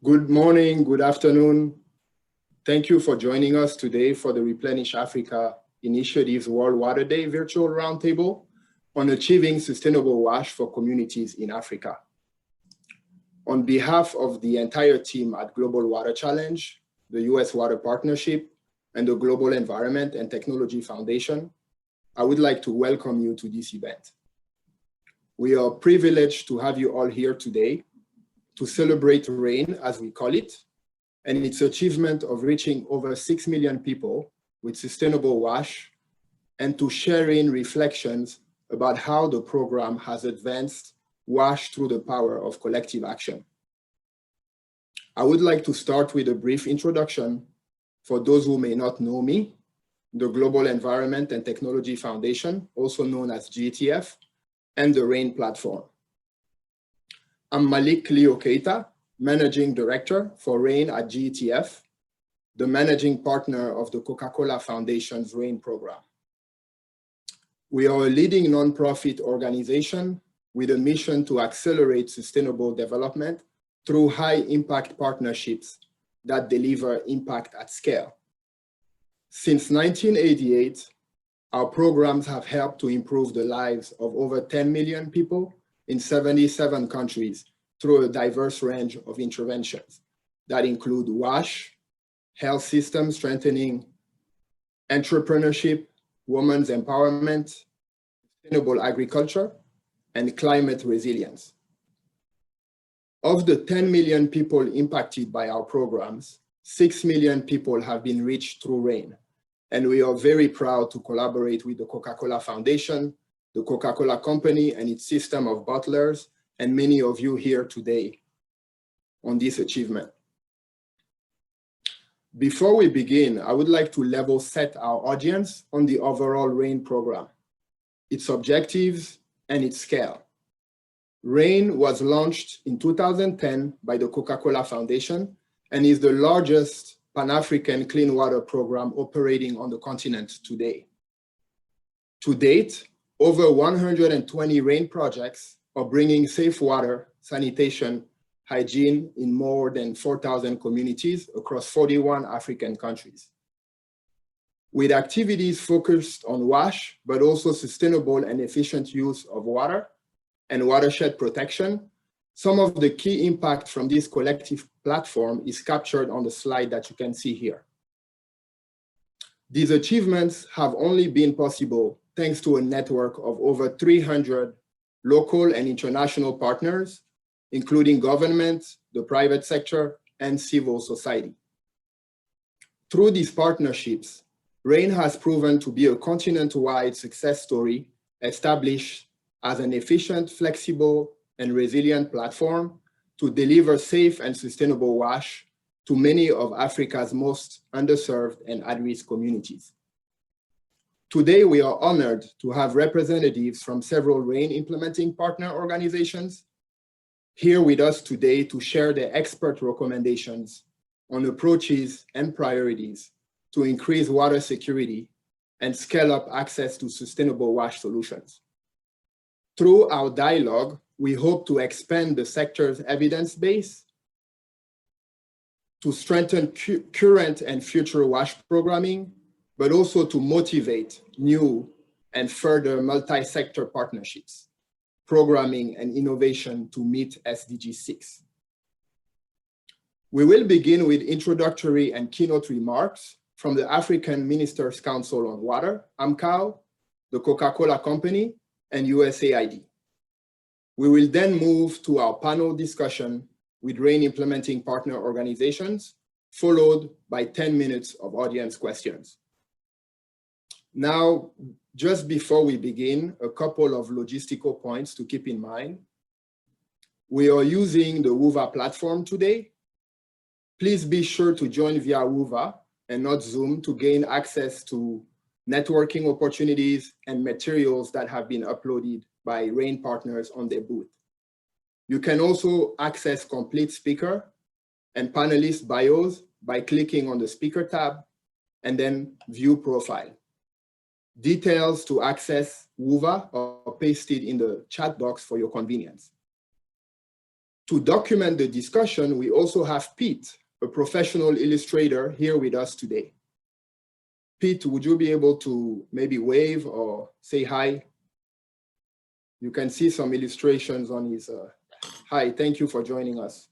Good morning, good afternoon. Thank you for joining us today for the Replenish Africa Initiative's World Water Day virtual roundtable on achieving sustainable wash for communities in Africa. On behalf of the entire team at Global Water Challenge, the US Water Partnership, and the Global Environment and Technology Foundation, I would like to welcome you to this event. We are privileged to have you all here today to celebrate RAIN, as we call it, and its achievement of reaching over 6 million people with sustainable wash, and to share in reflections about how the program has advanced wash through the power of collective action. I would like to start with a brief introduction for those who may not know me, the Global Environment and Technology Foundation, also known as GETF, and the RAIN platform. I'm Malik Leo Keita, Managing Director for RAIN at GETF, the managing partner of the Coca-Cola Foundation's RAIN program. We are a leading nonprofit organization with a mission to accelerate sustainable development through high-impact partnerships that deliver impact at scale. Since 1988, our programs have helped to improve the lives of over 10 million people in 77 countries through a diverse range of interventions that include WASH, health system strengthening, entrepreneurship, women's empowerment, sustainable agriculture, and climate resilience. Of the 10 million people impacted by our programs, 6 million people have been reached through RAIN, and we are very proud to collaborate with the Coca-Cola Foundation, the Coca-Cola Company and its system of bottlers, and many of you here today on this achievement. Before we begin, I would like to level set our audience on the overall RAIN program, its objectives, and its scale. RAIN was launched in 2010 by the Coca-Cola Foundation and is the largest Pan-African clean water program operating on the continent today. To date, over 120 RAIN projects are bringing safe water, sanitation, hygiene in more than 4,000 communities across 41 African countries. With activities focused on WASH, but also sustainable and efficient use of water and watershed protection, some of the key impact from this collective platform is captured on the slide that you can see here. These achievements have only been possible thanks to a network of over 300 local and international partners, including governments, the private sector, and civil society. Through these partnerships, RAIN has proven to be a continent-wide success story established as an efficient, flexible, and resilient platform to deliver safe and sustainable wash to many of Africa's most underserved and at-risk communities. Today, we are honored to have representatives from several RAIN implementing partner organizations here with us today to share their expert recommendations on approaches and priorities to increase water security and scale up access to sustainable wash solutions. Through our dialogue, we hope to expand the sector's evidence base to strengthen current and future WASH programming, but also to motivate new and further multi-sector partnerships, programming and innovation to meet SDG 6. We will begin with introductory and keynote remarks from the African Ministers' Council on Water, AMCOW, the Coca-Cola Company, and USAID. We will then move to our panel discussion with RAIN implementing partner organizations, followed by 10 minutes of audience questions. Now, just before we begin, a couple of logistical points to keep in mind. We are using the Whova platform today. Please be sure to join via Whova and not Zoom to gain access to networking opportunities and materials that have been uploaded by RAIN partners on their booth. You can also access complete speaker and panelist bios by clicking on the speaker tab and then view profile. Details to access Whova are pasted in the chat box for your convenience. To document the discussion, we also have Pete, a professional illustrator, here with us today. Pete, would you be able to maybe wave or say hi? You can see some illustrations on his, hi, thank you for joining us.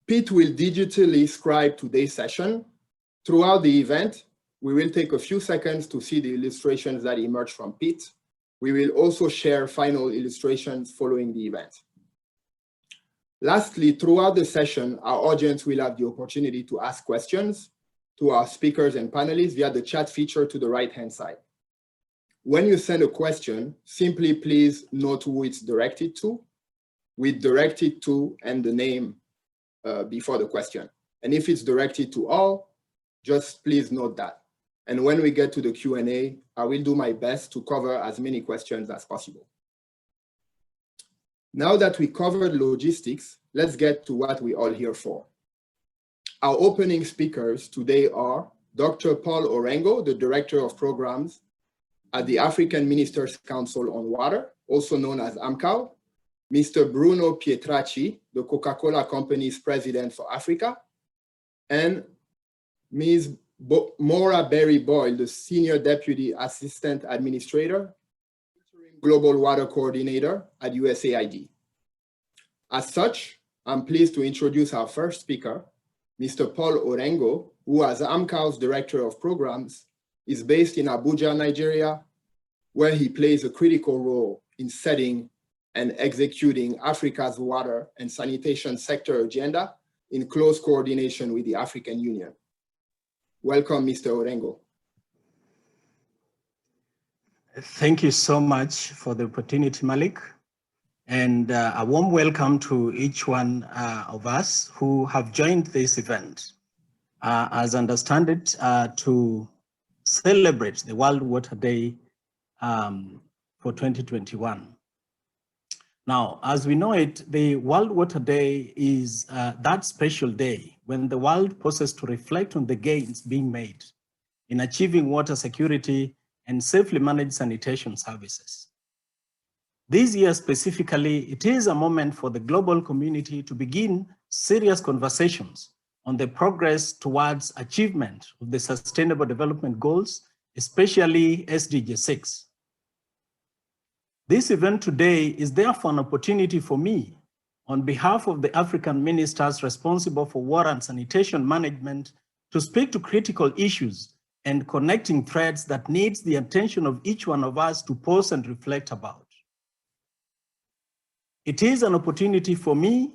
Pete will digitally scribe today's session. Throughout the event, we will take a few seconds to see the illustrations that emerge from Pete. We will also share final illustrations following the event. Lastly, throughout the session, our audience will have the opportunity to ask questions to our speakers and panelists via the chat feature to the right-hand side. When you send a question, simply please note who it's directed to, with directed to and the name before the question. And if it's directed to all, just please note that. And when we get to the Q&A, I will do my best to cover as many questions as possible. Now that we covered logistics, let's get to what we're all here for. Our opening speakers today are Dr. Paul Orengo, the Director of Programs at the African Ministers' Council on Water, also known as AMCOW, Mr. Bruno Pietracci, the Coca-Cola Company's President for Africa, and Ms. Maura Berry-Boyle, the Senior Deputy Assistant Administrator, Global Water Coordinator at USAID. As such, I'm pleased to introduce our first speaker, Mr. Paul Orengo, who as AMCOW's Director of Programs, is based in Abuja, Nigeria, where he plays a critical role in setting and executing Africa's water and sanitation sector agenda in close coordination with the African Union. Welcome, Mr. Orengo. Thank you so much for the opportunity, Malik. And a warm welcome to each one of us who have joined this event. As I understand it, to celebrate the World Water Day for 2021. Now, as we know it, the World Water Day is that special day when the world pauses to reflect on the gains being made in achieving water security and safely managed sanitation services. This year specifically, it is a moment for the global community to begin serious conversations on the progress towards achievement of the Sustainable Development Goals, especially SDG 6. This event today is therefore an opportunity for me, on behalf of the African ministers responsible for water and sanitation management, to speak to critical issues and connecting threads that needs the attention of each one of us to pause and reflect about. It is an opportunity for me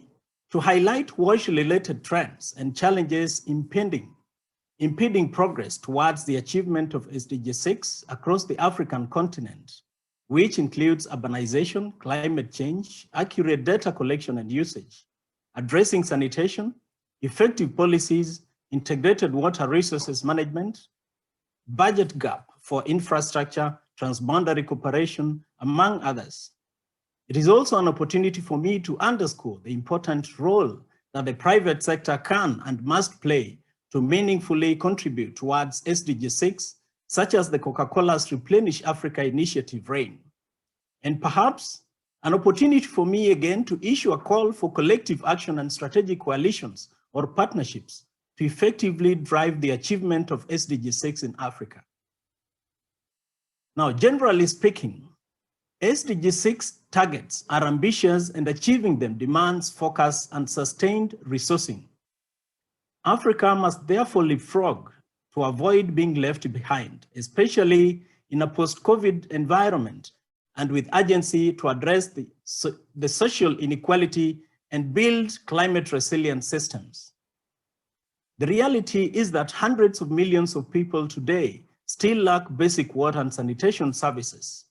to highlight water-related trends and challenges impeding progress towards the achievement of SDG 6 across the African continent, which includes urbanization, climate change, accurate data collection and usage, addressing sanitation, effective policies, integrated water resources management, budget gap for infrastructure, transboundary cooperation, among others. It is also an opportunity for me to underscore the important role that the private sector can and must play to meaningfully contribute towards SDG 6, such as the Coca-Cola's Replenish Africa initiative RAIN. And perhaps an opportunity for me again to issue a call for collective action and strategic coalitions or partnerships to effectively drive the achievement of SDG 6 in Africa. Now, generally speaking, SDG 6 targets are ambitious and achieving them demands focus and sustained resourcing. Africa must therefore leapfrog to avoid being left behind, especially in a post-COVID environment, and with urgency to address the social inequality and build climate resilient systems. The reality is that hundreds of millions of people today still lack basic water and sanitation services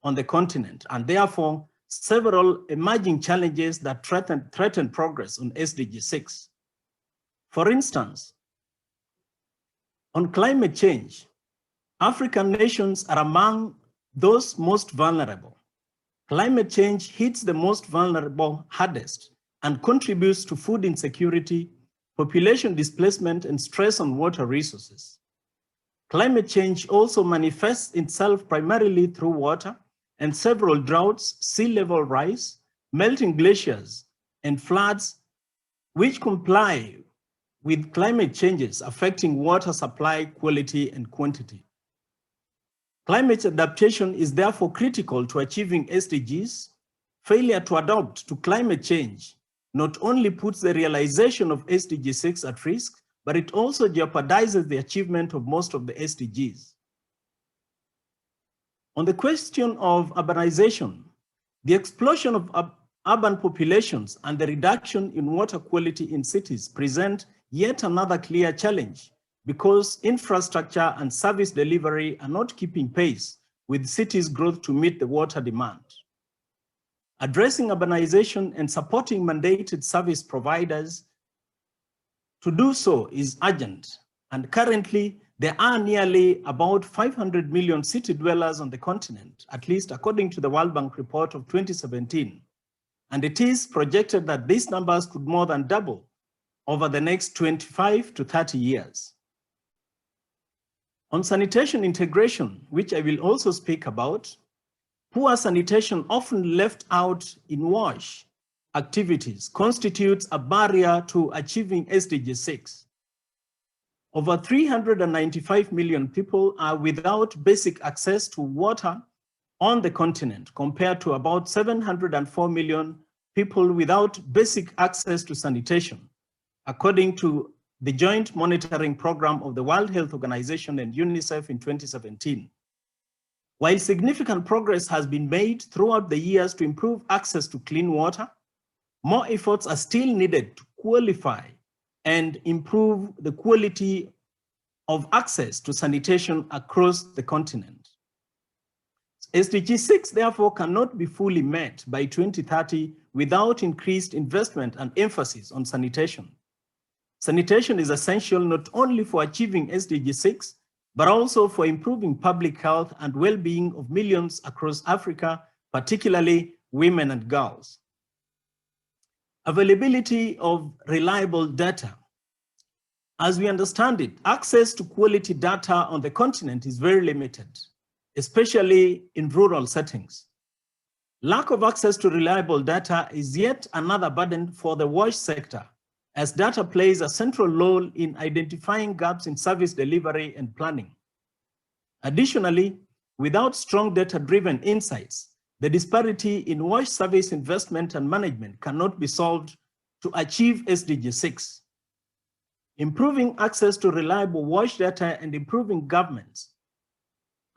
on the continent, and therefore several emerging challenges that threaten progress on SDG 6. For instance, on climate change, African nations are among those most vulnerable. Climate change hits the most vulnerable hardest and contributes to food insecurity, population displacement, and stress on water resources. Climate change also manifests itself primarily through water, and several droughts, sea level rise, melting glaciers, and floods, which comply with climate changes affecting water supply, quality, and quantity. Climate adaptation is therefore critical to achieving SDGs. Failure to adapt to climate change not only puts the realization of SDG 6 at risk, but it also jeopardizes the achievement of most of the SDGs. On the question of urbanization, the explosion of urban populations and the reduction in water quality in cities present yet another clear challenge, because infrastructure and service delivery are not keeping pace with cities' growth to meet the water demand. Addressing urbanization and supporting mandated service providers to do so is urgent, and currently there are nearly about 500 million city dwellers on the continent, at least according to the World Bank report of 2017. And it is projected that these numbers could more than double over the next 25 to 30 years. On sanitation integration, which I will also speak about, poor sanitation often left out in WASH activities constitutes a barrier to achieving SDG 6. Over 395 million people are without basic access to water on the continent, compared to about 704 million people without basic access to sanitation, according to the joint monitoring program of the World Health Organization and UNICEF in 2017. While significant progress has been made throughout the years to improve access to clean water, more efforts are still needed to qualify and improve the quality of access to sanitation across the continent. SDG 6, therefore, cannot be fully met by 2030 without increased investment and emphasis on sanitation. Sanitation is essential not only for achieving SDG 6, but also for improving public health and well-being of millions across Africa, particularly women and girls. Availability of reliable data. As we understand it, access to quality data on the continent is very limited, especially in rural settings. Lack of access to reliable data is yet another burden for the WASH sector, as data plays a central role in identifying gaps in service delivery and planning. Additionally, without strong data-driven insights, the disparity in WASH service investment and management cannot be solved to achieve SDG 6. Improving access to reliable WASH data and improving governments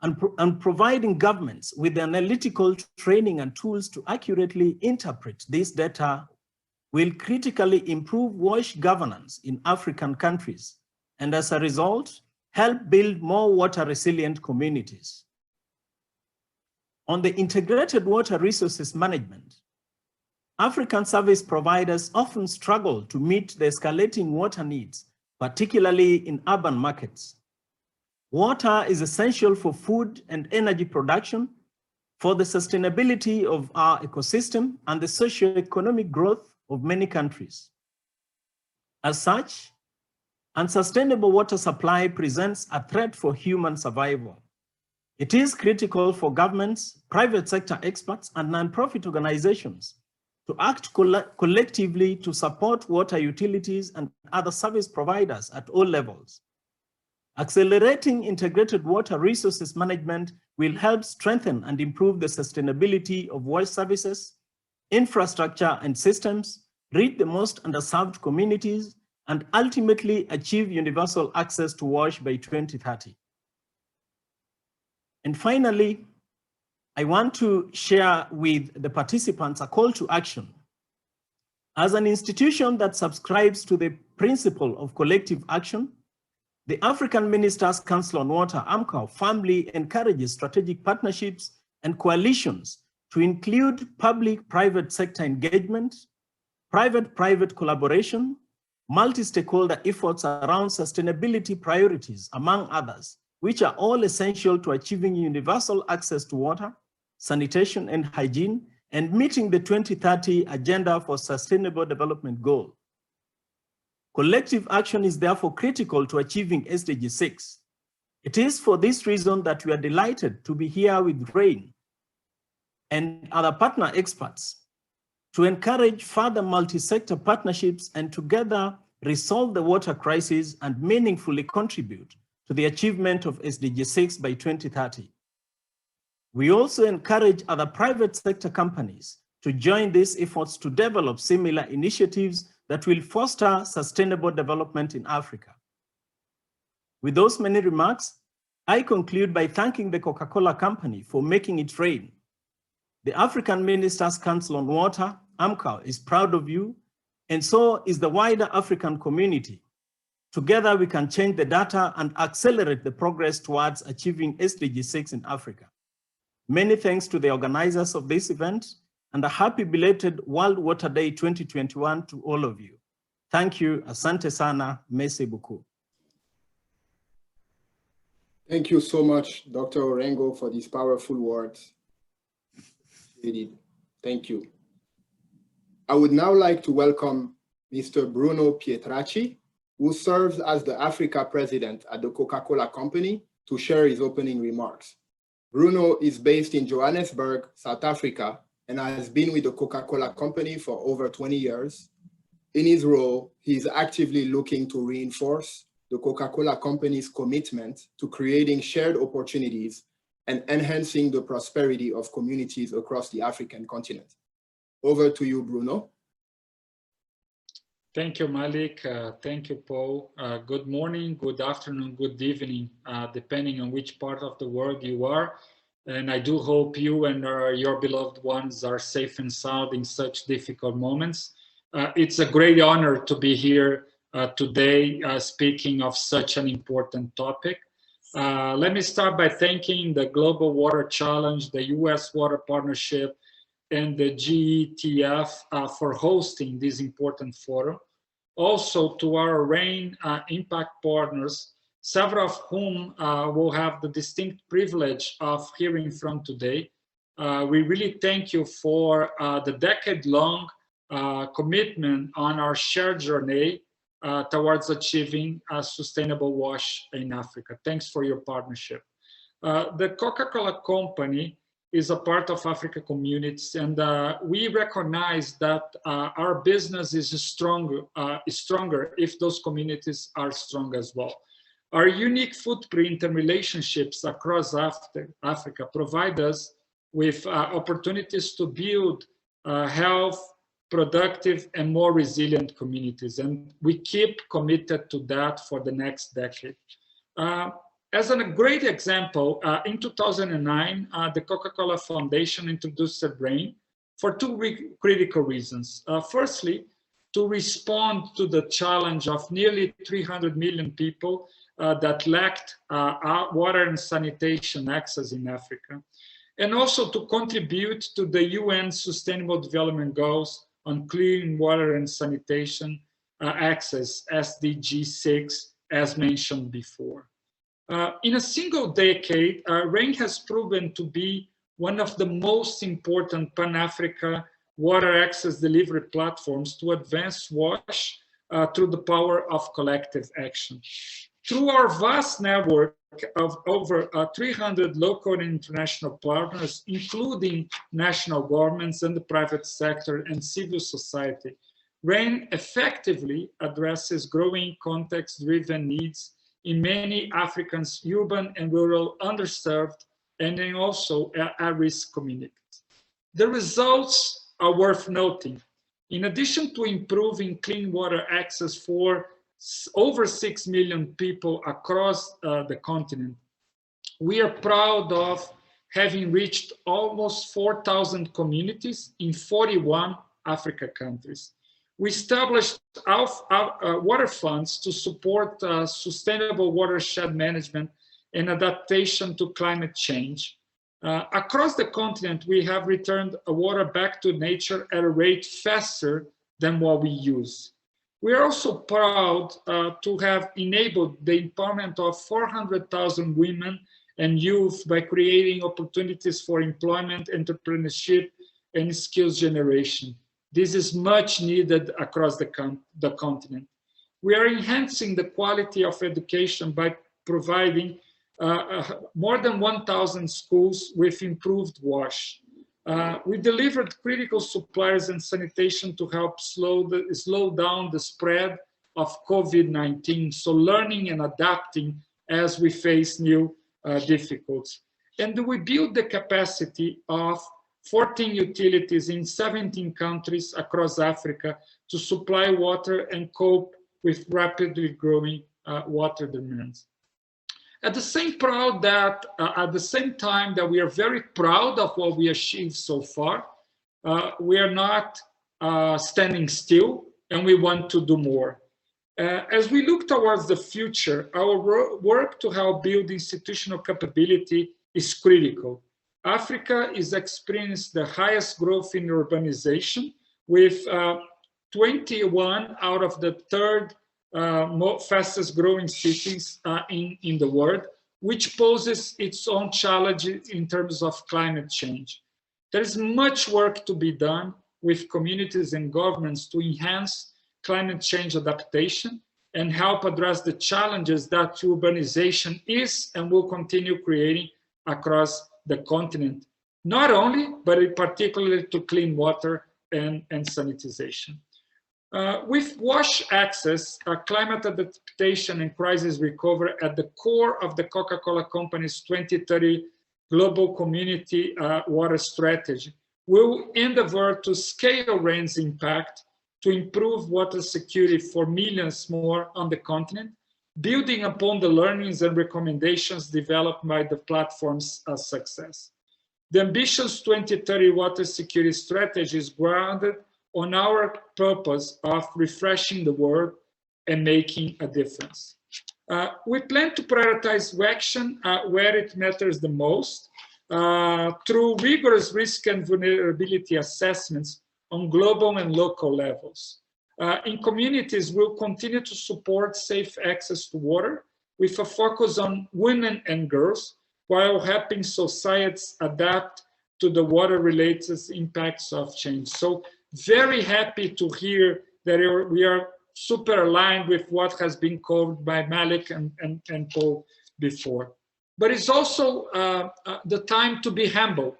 and providing governments with the analytical training and tools to accurately interpret this data will critically improve WASH governance in African countries, and as a result, help build more water resilient communities. On the integrated water resources management, African service providers often struggle to meet the escalating water needs, particularly in urban markets. Water is essential for food and energy production, for the sustainability of our ecosystem, and the socio-economic growth of many countries. As such, unsustainable water supply presents a threat for human survival. It is critical for governments, private sector experts, and nonprofit organizations to act collectively to support water utilities and other service providers at all levels. Accelerating integrated water resources management will help strengthen and improve the sustainability of water services, infrastructure, and systems, reach the most underserved communities, and ultimately achieve universal access to WASH by 2030. And finally, I want to share with the participants a call to action. As an institution that subscribes to the principle of collective action, the African Ministers' Council on Water, AMCOW, firmly encourages strategic partnerships and coalitions to include public-private sector engagement, private-private collaboration, multi-stakeholder efforts around sustainability priorities, among others, which are all essential to achieving universal access to water, sanitation and hygiene, and meeting the 2030 Agenda for Sustainable Development Goal. Collective action is therefore critical to achieving SDG 6. It is for this reason that we are delighted to be here with RAIN and other partner experts to encourage further multi-sector partnerships and together resolve the water crisis and meaningfully contribute to the achievement of SDG 6 by 2030. We also encourage other private sector companies to join these efforts to develop similar initiatives that will foster sustainable development in Africa. With those many remarks, I conclude by thanking the Coca-Cola Company for making it rain. The African Ministers' Council on Water, AMCAL, is proud of you, and so is the wider African community. Together, we can change the data and accelerate the progress towards achieving SDG 6 in Africa. Many thanks to the organizers of this event, and a happy belated World Water Day 2021 to all of you. Thank you, asante sana, merci beaucoup. Thank you so much, Dr. Orengo, for these powerful words. Thank you. I would now like to welcome Mr. Bruno Pietracci, who serves as the Africa president at the Coca-Cola Company, to share his opening remarks. Bruno is based in Johannesburg, South Africa, and has been with the Coca-Cola Company for over 20 years. In his role, he is actively looking to reinforce the Coca-Cola Company's commitment to creating shared opportunities and enhancing the prosperity of communities across the African continent. Over to you, Bruno. Thank you, Malik. Thank you, Paul. Good morning, good afternoon, good evening, depending on which part of the world you are. And I do hope you and your beloved ones are safe and sound in such difficult moments. It's a great honor to be here today speaking of such an important topic. Let me start by thanking the Global Water Challenge, the US Water Partnership, and the GETF for hosting this important forum. Also to our RAIN impact partners, several of whom will have the distinct privilege of hearing from today. We really thank you for the decade-long commitment on our shared journey towards achieving a sustainable wash in Africa. Thanks for your partnership. The Coca-Cola Company is a part of Africa communities, and we recognize that our business is stronger if those communities are strong as well. Our unique footprint and relationships across Africa provide us with opportunities to build health, productive, and more resilient communities, and we keep committed to that for the next decade. As a great example, in 2009, the Coca-Cola Foundation introduced RAIN for two critical reasons. Firstly, to respond to the challenge of nearly 300 million people that lacked water and sanitation access in Africa, and also to contribute to the UN Sustainable Development Goals on clean water and sanitation access, SDG 6, as mentioned before. In a single decade, RAIN has proven to be one of the most important Pan-Africa water access delivery platforms to advance WASH through the power of collective action. Through our vast network of over 300 local and international partners, including national governments and the private sector and civil society, RAIN effectively addresses growing context-driven needs in many Africans' urban and rural underserved and then also at-risk communities. The results are worth noting. In addition to improving clean water access for over 6 million people across the continent, we are proud of having reached almost 4,000 communities in 41 Africa countries. We established water funds to support sustainable watershed management and adaptation to climate change. Across the continent, we have returned water back to nature at a rate faster than what we use. We are also proud to have enabled the empowerment of 400,000 women and youth by creating opportunities for employment, entrepreneurship, and skills generation. This is much needed across the continent. We are enhancing the quality of education by providing more than 1,000 schools with improved WASH. We delivered critical supplies and sanitation to help slow down the spread of COVID-19, so learning and adapting as we face new difficulties. And we built the capacity of 14 utilities in 17 countries across Africa to supply water and cope with rapidly growing water demands. At the same time that we are very proud of what we achieved so far, we are not standing still, and we want to do more. As we look towards the future, our work to help build institutional capability is critical. Africa is experiencing the highest growth in urbanization, with 21 out of the third fastest growing cities in the world, which poses its own challenges in terms of climate change. There is much work to be done with communities and governments to enhance climate change adaptation and help address the challenges that urbanization is and will continue creating across the continent, not only, but particularly to clean water and sanitization. With wash access, climate adaptation and crisis recovery at the core of the Coca-Cola Company's 2030 Global Community Water Strategy, we'll endeavor to scale RAIN's impact to improve water security for millions more on the continent, building upon the learnings and recommendations developed by the platform's success. The ambitious 2030 water security strategy is grounded on our purpose of refreshing the world and making a difference. We plan to prioritize action where it matters the most through rigorous risk and vulnerability assessments on global and local levels. In communities, we'll continue to support safe access to water with a focus on women and girls, while helping societies adapt to the water-related impacts of change. So very happy to hear that we are super aligned with what has been covered by Malik and Paul before. But it's also the time to be humble.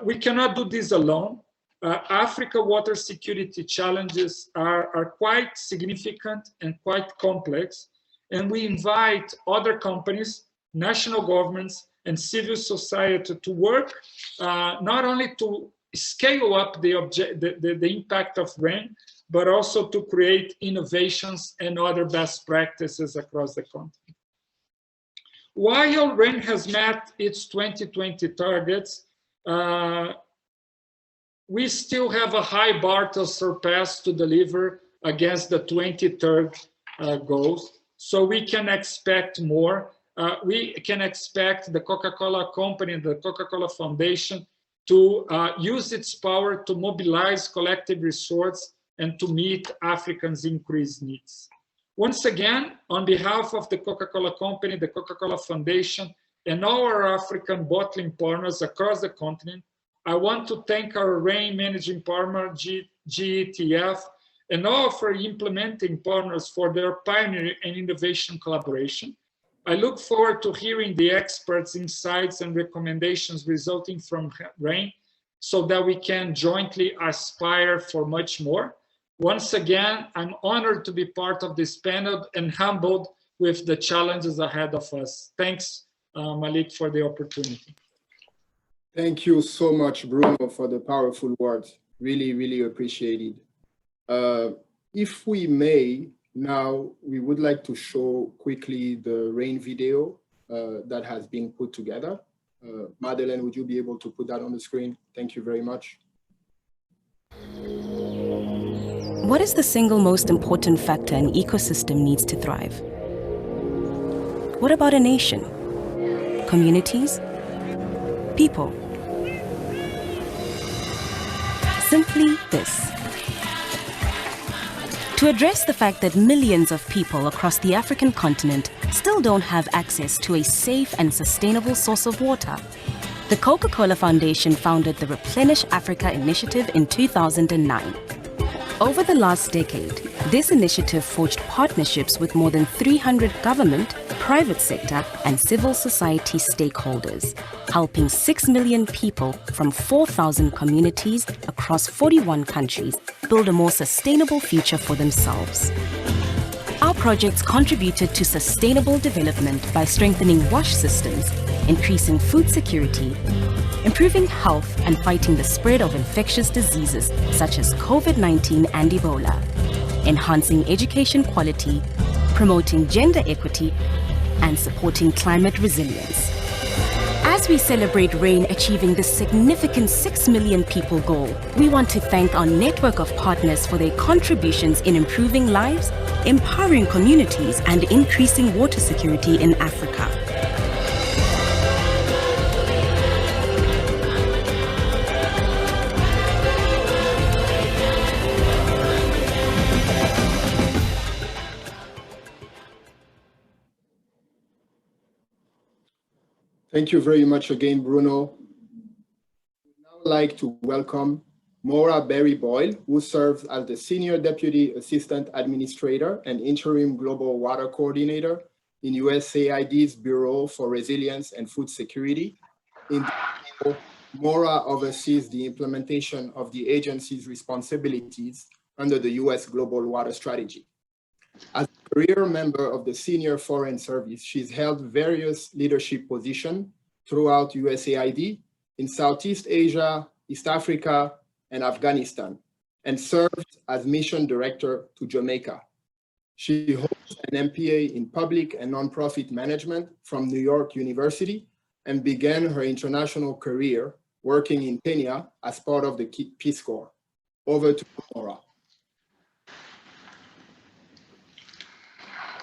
We cannot do this alone. Africa water security challenges are quite significant and quite complex, and we invite other companies, national governments, and civil society to work not only to scale up the impact of RAIN, but also to create innovations and other best practices across the continent. While RAIN has met its 2020 targets, we still have a high bar to surpass to deliver against the 2030 goals. So we can expect more. We can expect the Coca-Cola Company and the Coca-Cola Foundation to use its power to mobilize collective resources and to meet Africans' increased needs. Once again, on behalf of the Coca-Cola Company, the Coca-Cola Foundation, and all our African bottling partners across the continent, I want to thank our RAIN managing partner, GETF, and all of our implementing partners for their pioneering and innovation collaboration. I look forward to hearing the experts' insights and recommendations resulting from RAIN so that we can jointly aspire for much more. Once again, I'm honored to be part of this panel and humbled with the challenges ahead of us. Thanks, Malik, for the opportunity. Thank you so much, Bruno, for the powerful words. Really, really appreciated. If we may, now we would like to show quickly the RAIN video that has been put together. Madeleine, would you be able to put that on the screen? Thank you very much. What is the single most important factor an ecosystem needs to thrive? What about a nation? Communities? People? Simply this. To address the fact that millions of people across the African continent still don't have access to a safe and sustainable source of water, the Coca-Cola Foundation founded the Replenish Africa initiative in 2009. Over the last decade, This initiative forged partnerships with more than 300 government, private sector, and civil society stakeholders, helping 6 million people from 4,000 communities across 41 countries build a more sustainable future for themselves. Our projects contributed to sustainable development by strengthening wash systems, increasing food security, improving health, and fighting the spread of infectious diseases such as COVID-19 and Ebola, enhancing education quality, promoting gender equity, and supporting climate resilience. As we celebrate RAIN achieving this significant 6 million people goal, we want to thank our network of partners for their contributions in improving lives, empowering communities, and increasing water security in Africa. Thank you very much again, Bruno. I'd now like to welcome Maura Berry-Boyle, who serves as the Senior Deputy Assistant Administrator and Interim Global Water Coordinator in USAID's Bureau for Resilience and Food Security. In the Maura oversees the implementation of the agency's responsibilities under the US Global Water Strategy. As a career member of the Senior Foreign Service, she's held various leadership positions throughout USAID in Southeast Asia, East Africa, and Afghanistan, and served as Mission Director to Jamaica. She holds an MPA in Public and Nonprofit Management from New York University and began her international career working in Kenya as part of the Peace Corps. Over to Maura.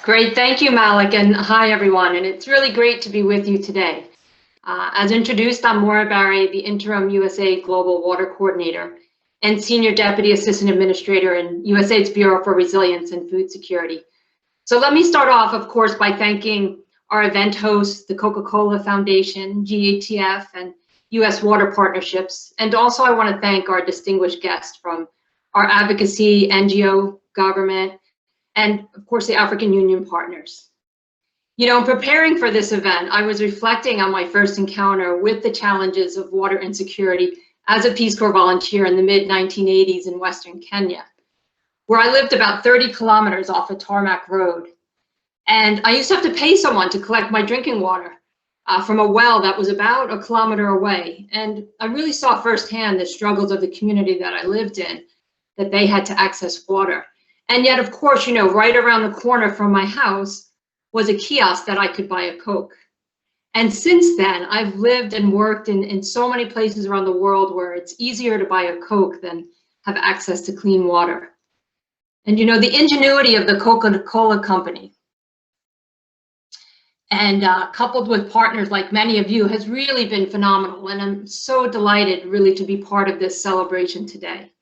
Great, thank you, Malik, and hi, everyone. And it's really great to be with you today. As introduced, I'm Maura Barry, the Interim USA Global Water Coordinator and Senior Deputy Assistant Administrator in USAID's Bureau for Resilience and Food Security. So let me start off, of course, by thanking our event hosts, the Coca-Cola Foundation, GATF, and US Water Partnerships. And also I want to thank our distinguished guests from our advocacy, NGO, government, and of course the African Union partners. You know, in preparing for this event, I was reflecting on my first encounter with the challenges of water insecurity as a Peace Corps volunteer in the mid-1980s in Western Kenya, where I lived about 30 kilometers off a tarmac road. And I used to have to pay someone to collect my drinking water from a well that was about a kilometer away. And I really saw firsthand the struggles of the community that I lived in, that they had to access water. And yet, of course, you know, right around the corner from my house was a kiosk that I could buy a Coke. And since then, I've lived and worked in so many places around the world where it's easier to buy a Coke than have access to clean water. And you know, the ingenuity of the Coca-Cola company and coupled with partners like many of you has really been phenomenal. And I'm so delighted really to be part of this celebration today.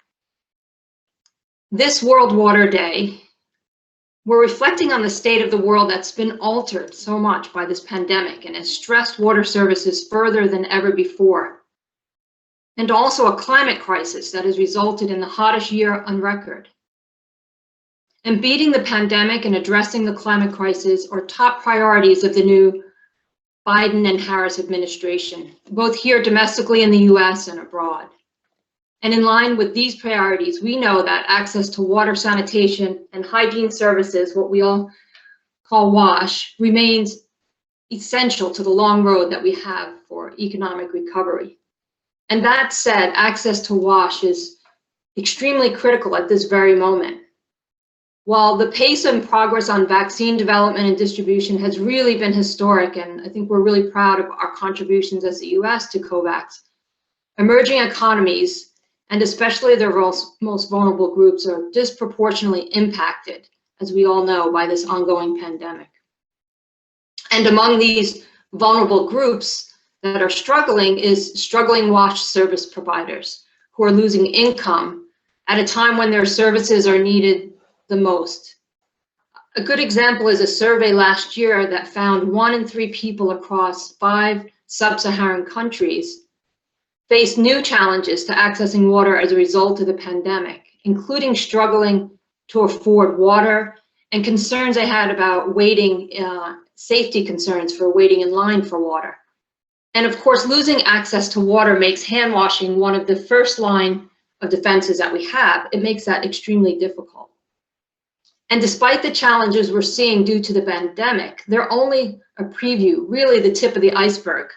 This World Water Day, we're reflecting on the state of the world that's been altered so much by this pandemic and has stressed water services further than ever before. And also a climate crisis that has resulted in the hottest year on record. And beating the pandemic and addressing the climate crisis are top priorities of the new Biden and Harris administration, both here domestically in the US and abroad. And in line with these priorities, we know that access to water, sanitation, and hygiene services, what we all call WASH, remains essential to the long road that we have for economic recovery. And that said, access to WASH is extremely critical at this very moment. While the pace and progress on vaccine development and distribution has really been historic, and I think we're really proud of our contributions as the US to COVAX, emerging economies, and especially their most vulnerable groups, are disproportionately impacted, as we all know, by this ongoing pandemic. And among these vulnerable groups that are struggling is struggling WASH service providers who are losing income at a time when their services are needed the most. A good example is a survey last year that found 1 in 3 people across 5 sub-Saharan countries face new challenges to accessing water as a result of the pandemic, including struggling to afford water, and concerns I had about waiting, safety concerns for waiting in line for water. And of course, losing access to water makes hand washing one of the first line of defenses that we have. It makes that extremely difficult. And despite the challenges we're seeing due to the pandemic, they're only a preview, really the tip of the iceberg,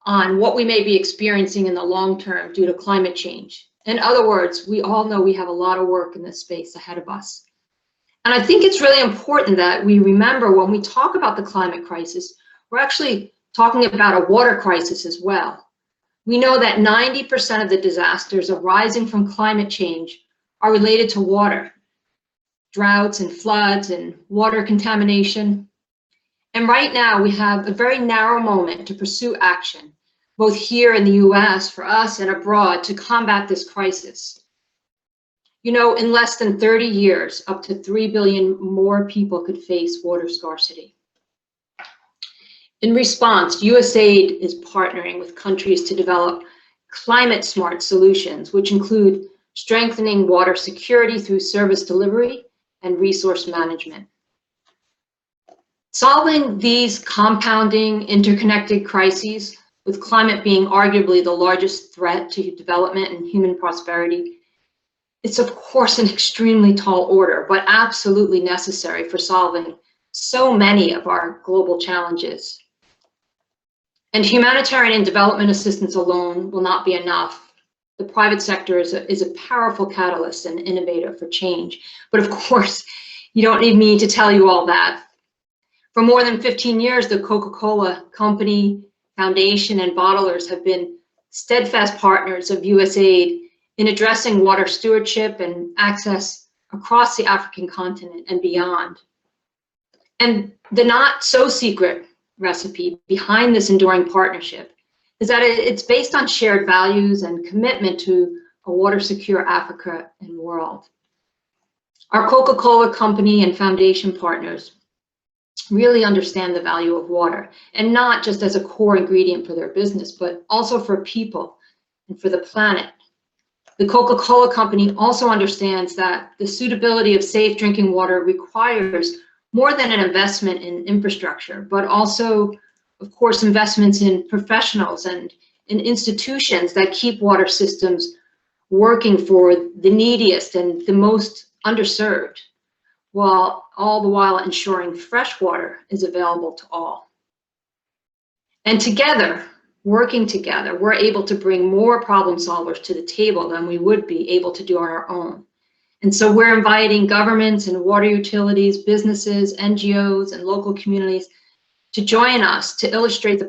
on what we may be experiencing in the long term due to climate change. In other words, we all know we have a lot of work in this space ahead of us. And I think it's really important that we remember when we talk about the climate crisis, we're actually talking about a water crisis as well. We know that 90% of the disasters arising from climate change are related to water, droughts and floods and water contamination. And right now we have a very narrow moment to pursue action, both here in the US for us and abroad, to combat this crisis. You know, in less than 30 years, up to 3 billion more people could face water scarcity. In response, USAID is partnering with countries to develop climate smart solutions, which include strengthening water security through service delivery and resource management. Solving these compounding interconnected crises, with climate being arguably the largest threat to development and human prosperity, it's of course an extremely tall order, but absolutely necessary for solving so many of our global challenges. And humanitarian and development assistance alone will not be enough. The private sector is a powerful catalyst and innovator for change. But of course, you don't need me to tell you all that. For more than 15 years, the Coca-Cola Company, Foundation, and bottlers have been steadfast partners of USAID in addressing water stewardship and access across the African continent and beyond. And the not so secret recipe behind this enduring partnership is that it's based on shared values and commitment to a water secure Africa and world. Our Coca-Cola Company and Foundation partners really understand the value of water, and not just as a core ingredient for their business, but also for people and for the planet. The Coca-Cola Company also understands that the suitability of safe drinking water requires more than an investment in infrastructure, but also, of course, investments in professionals and in institutions that keep water systems working for the neediest and the most underserved, while all the while ensuring fresh water is available to all. And together, working together, we're able to bring more problem solvers to the table than we would be able to do on our own. And so we're inviting governments and water utilities, businesses, NGOs, and local communities to join us to illustrate.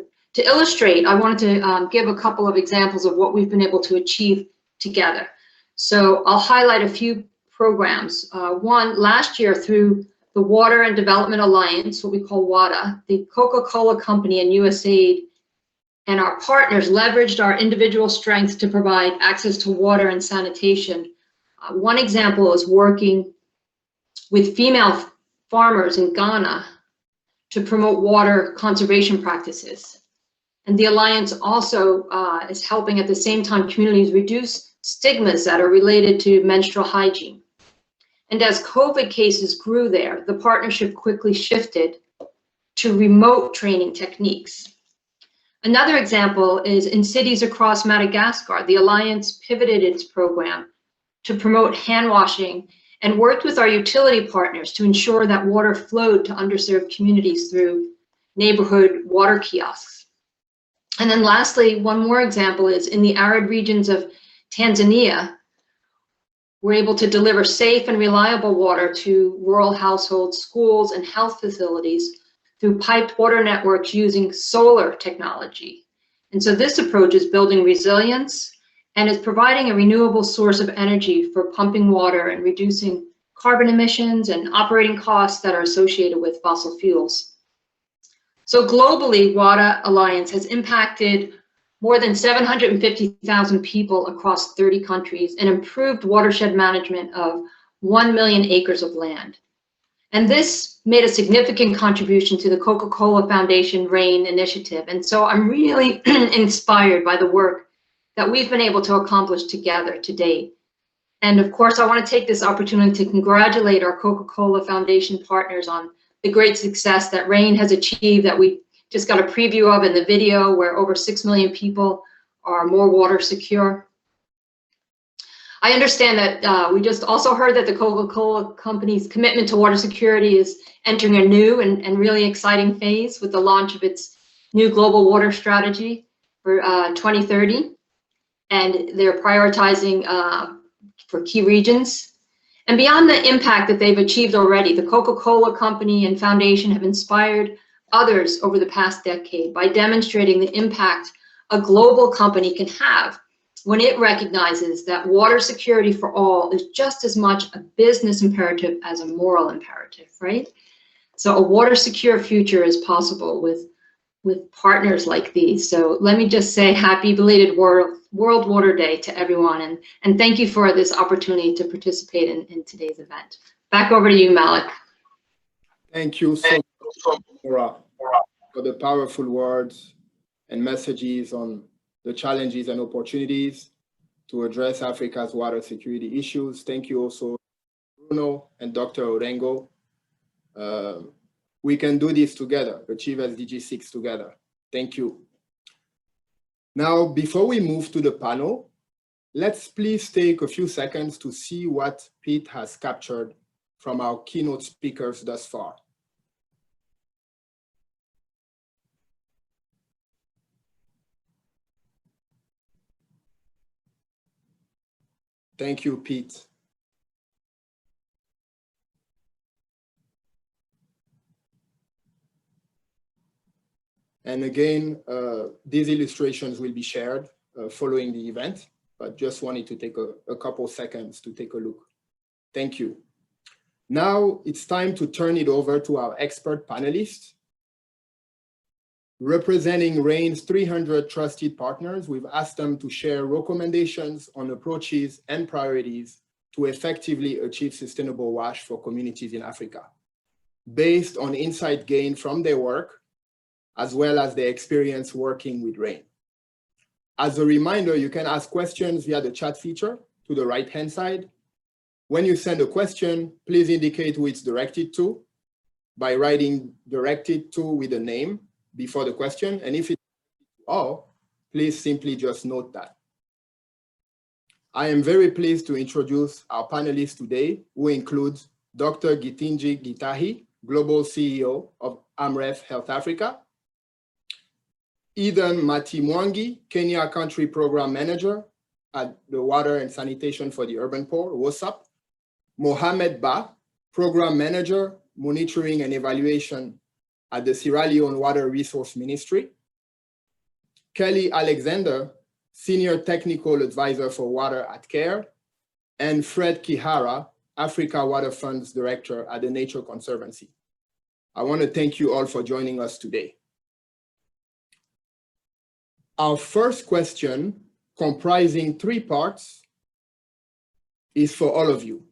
I wanted to give a couple of examples of what we've been able to achieve together. So I'll highlight a few programs. One, last year through the Water and Development Alliance, what we call WADA, the Coca-Cola Company and USAID and our partners leveraged our individual strengths to provide access to water and sanitation. One example is working with female farmers in Ghana to promote water conservation practices. And the Alliance also is helping at the same time communities reduce stigmas that are related to menstrual hygiene. And as COVID cases grew there, the partnership quickly shifted to remote training techniques. Another example is in cities across Madagascar, the Alliance pivoted its program to promote hand washing and worked with our utility partners to ensure that water flowed to underserved communities through neighborhood water kiosks. And then lastly, one more example is in the arid regions of Tanzania, we're able to deliver safe and reliable water to rural households, schools, and health facilities through piped water networks using solar technology. And so this approach is building resilience and is providing a renewable source of energy for pumping water and reducing carbon emissions and operating costs that are associated with fossil fuels. So globally, WADA Alliance has impacted more than 750,000 people across 30 countries and improved watershed management of 1 million acres of land. And this made a significant contribution to the Coca-Cola Foundation RAIN initiative. And so I'm really inspired by the work that we've been able to accomplish together to date. And of course, I want to take this opportunity to congratulate our Coca-Cola Foundation partners on the great success that RAIN has achieved, that we just got a preview of in the video, where over 6 million people are more water secure. I understand that we just also heard that the Coca-Cola company's commitment to water security is entering a new and really exciting phase with the launch of its new global water strategy for 2030. And they're prioritizing for key regions. And beyond the impact that they've achieved already, the Coca-Cola Company and Foundation have inspired others over the past decade by demonstrating the impact a global company can have when it recognizes that water security for all is just as much a business imperative as a moral imperative, right? So a water secure future is possible with partners like these. So let me just say happy belated World Water Day to everyone, and thank you for this opportunity to participate in today's event. Back over to you, Malik. Thank you so much, Laura, for the powerful words and messages on the challenges and opportunities to address Africa's water security issues. Thank you also, Bruno and Dr. Orengo. We can do this together, achieve SDG 6 together. Thank you. Now, before we move to the panel, let's please take a few seconds to see what Pete has captured from our keynote speakers thus far. Thank you, Pete. And again, these illustrations will be shared following the event, but just wanted to take a couple seconds to take a look. Thank you. Now it's time to turn it over to our expert panelists. Representing RAIN's 300 trusted partners, we've asked them to share recommendations on approaches and priorities to effectively achieve sustainable WASH for communities in Africa, based on insight gained from their work, as well as their experience working with RAIN. As a reminder, you can ask questions via the chat feature to the right-hand side. When you send a question, please indicate who it's directed to by writing directed to with a name before the question. And if it's all, please simply just note that. I am very pleased to introduce our panelists today, who include Dr. Gitinji Gitahi, Global CEO of Amref Health Africa, Eden Matimwangi, Kenya Country Program Manager at the Water and Sanitation for the Urban Poor, WASAP, Mohamed Ba, Program Manager, Monitoring and Evaluation at the Sierra Leone Water Resource Ministry, Kelly Alexander, Senior Technical Advisor for Water at CARE, and Fred Kihara, Africa Water Funds Director at the Nature Conservancy. I want to thank you all for joining us today. Our first question, comprising 3 parts, is for all of you.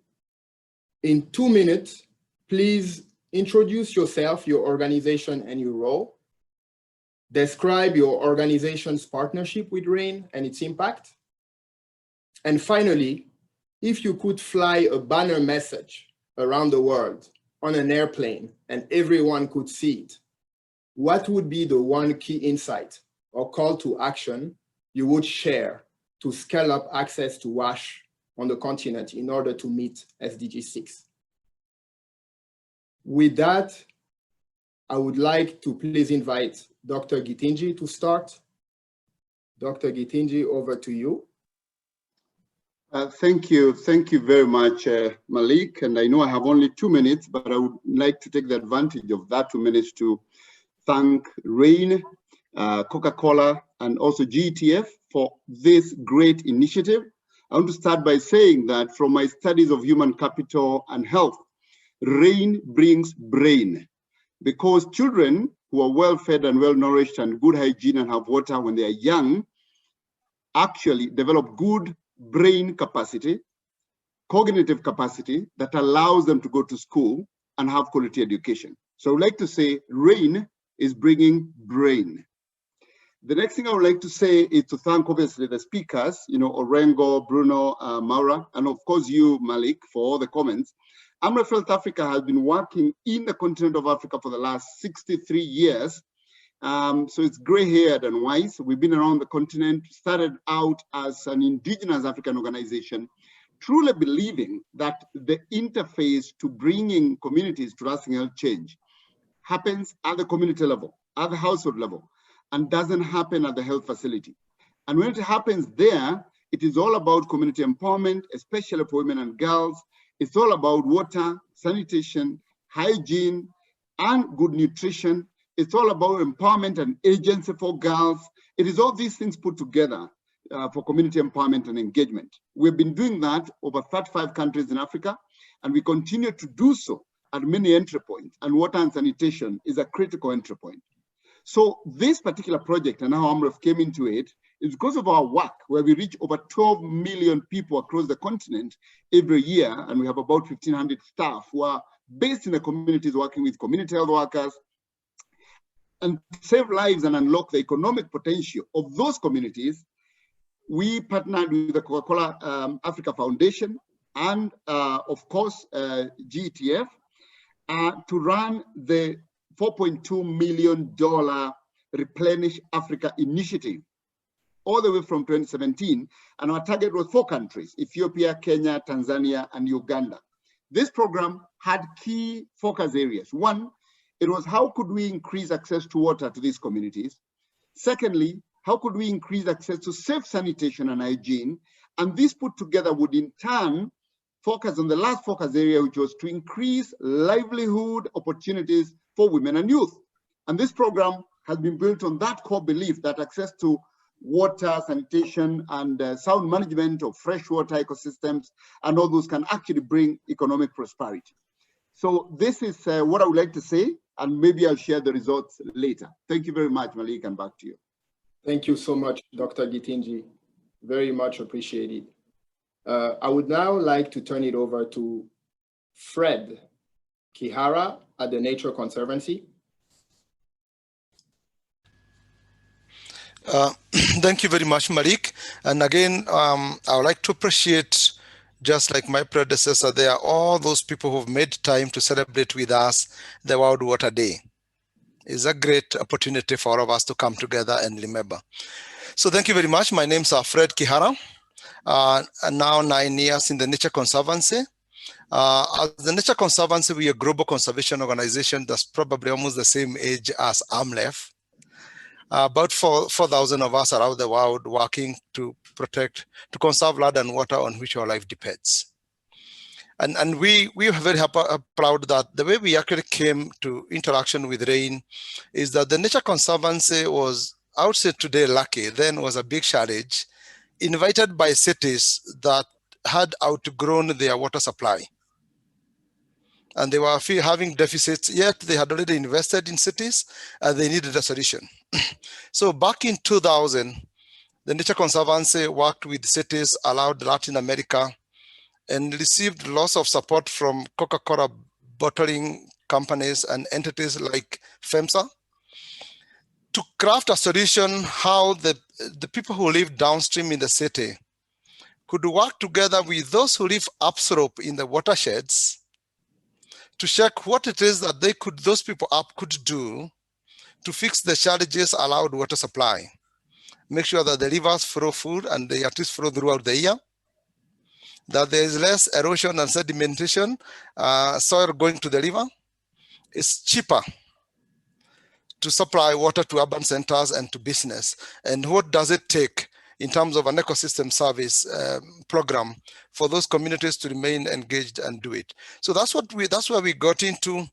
In 2 minutes, please introduce yourself, your organization, and your role. Describe your organization's partnership with RAIN and its impact. And finally, if you could fly a banner message around the world on an airplane and everyone could see it, what would be the one key insight or call to action you would share to scale up access to WASH on the continent in order to meet SDG 6? With that, I would like to please invite Dr. Gitinji to start. Dr. Gitinji, over to you. Thank you very much, Malik. And I know I have only 2 minutes, but I would like to take the advantage of that 2 minutes to thank RAIN, Coca-Cola, and also GTF for this great initiative. I want to start by saying that from my studies of human capital and health, RAIN brings brain, because children who are well-fed and well-nourished and good hygiene and have water when they are young actually develop good brain capacity, cognitive capacity that allows them to go to school and have quality education. So I would like to say RAIN is bringing brain. The next thing I would like to say is to thank obviously the speakers, Orengo, Bruno, Maura, and of course you, Malik, for all the comments. Amref Health Africa has been working in the continent of Africa for the last 63 years. So it's gray-haired and wise. We've been around the continent, started out as an indigenous African organization, truly believing that the interface to bringing communities to lasting health change happens at the community level, at the household level, and doesn't happen at the health facility. And when it happens there, it is all about community empowerment, especially for women and girls. It's all about water, sanitation, hygiene, and good nutrition. It's all about empowerment and agency for girls. It is all these things put together for community empowerment and engagement. We've been doing that over 35 countries in Africa, and we continue to do so at many entry points, and water and sanitation is a critical entry point. So this particular project and how Amref came into it is because of our work, where we reach over 12 million people across the continent every year, and we have about 1,500 staff who are based in the communities working with community health workers, and save lives and unlock the economic potential of those communities. We partnered with the Coca-Cola Africa Foundation and of course GETF to run the $4.2 million Replenish Africa initiative all the way from 2017. And our target was 4 countries: Ethiopia, Kenya, Tanzania, and Uganda. This program had key focus areas. One, it was how could we increase access to water to these communities? Secondly, how could we increase access to safe sanitation and hygiene? And this put together would in turn focus on the last focus area, which was to increase livelihood opportunities for women and youth. And this program has been built on that core belief that access to water, sanitation, and sound management of freshwater ecosystems and all those can actually bring economic prosperity. So this is what I would like to say, and maybe I'll share the results later. Thank you very much, Malik, and back to you. Thank you so much, Dr. Gitinji. Very much appreciated. I would now like to turn it over to Fred Kihara at the Nature Conservancy. Thank you very much, Malik. And again, I would like to appreciate, just like my predecessor, there are all those people who've made time to celebrate with us the World Water Day. It's a great opportunity for all of us to come together and remember. So thank you very much. My name's Fred Kihara. And now 9 years in the Nature Conservancy. As the Nature Conservancy, we are a global conservation organization that's probably almost the same age as AMLEF. About 4,000 of us around the world working to protect, to conserve land and water on which our life depends. And we are very proud that the way we actually came to interaction with rain is that the Nature Conservancy was, I would say today, lucky, then was a big challenge, invited by cities that had outgrown their water supply. And they were having deficits, yet they had already invested in cities and they needed a solution. So back in 2000, the Nature Conservancy worked with cities allowed Latin America and received lots of support from Coca-Cola bottling companies and entities like FEMSA to craft a solution how the people who live downstream in the city could work together with those who live upslope in the watersheds to check what it is that those people up could do to fix the challenges allowed water supply. Make sure that the rivers flow full and they at least flow throughout the year, that there is less erosion and sedimentation, soil going to the river. It's cheaper to supply water to urban centers and to business. And what does it take in terms of an ecosystem service program for those communities to remain engaged and do it? So that's where we got into.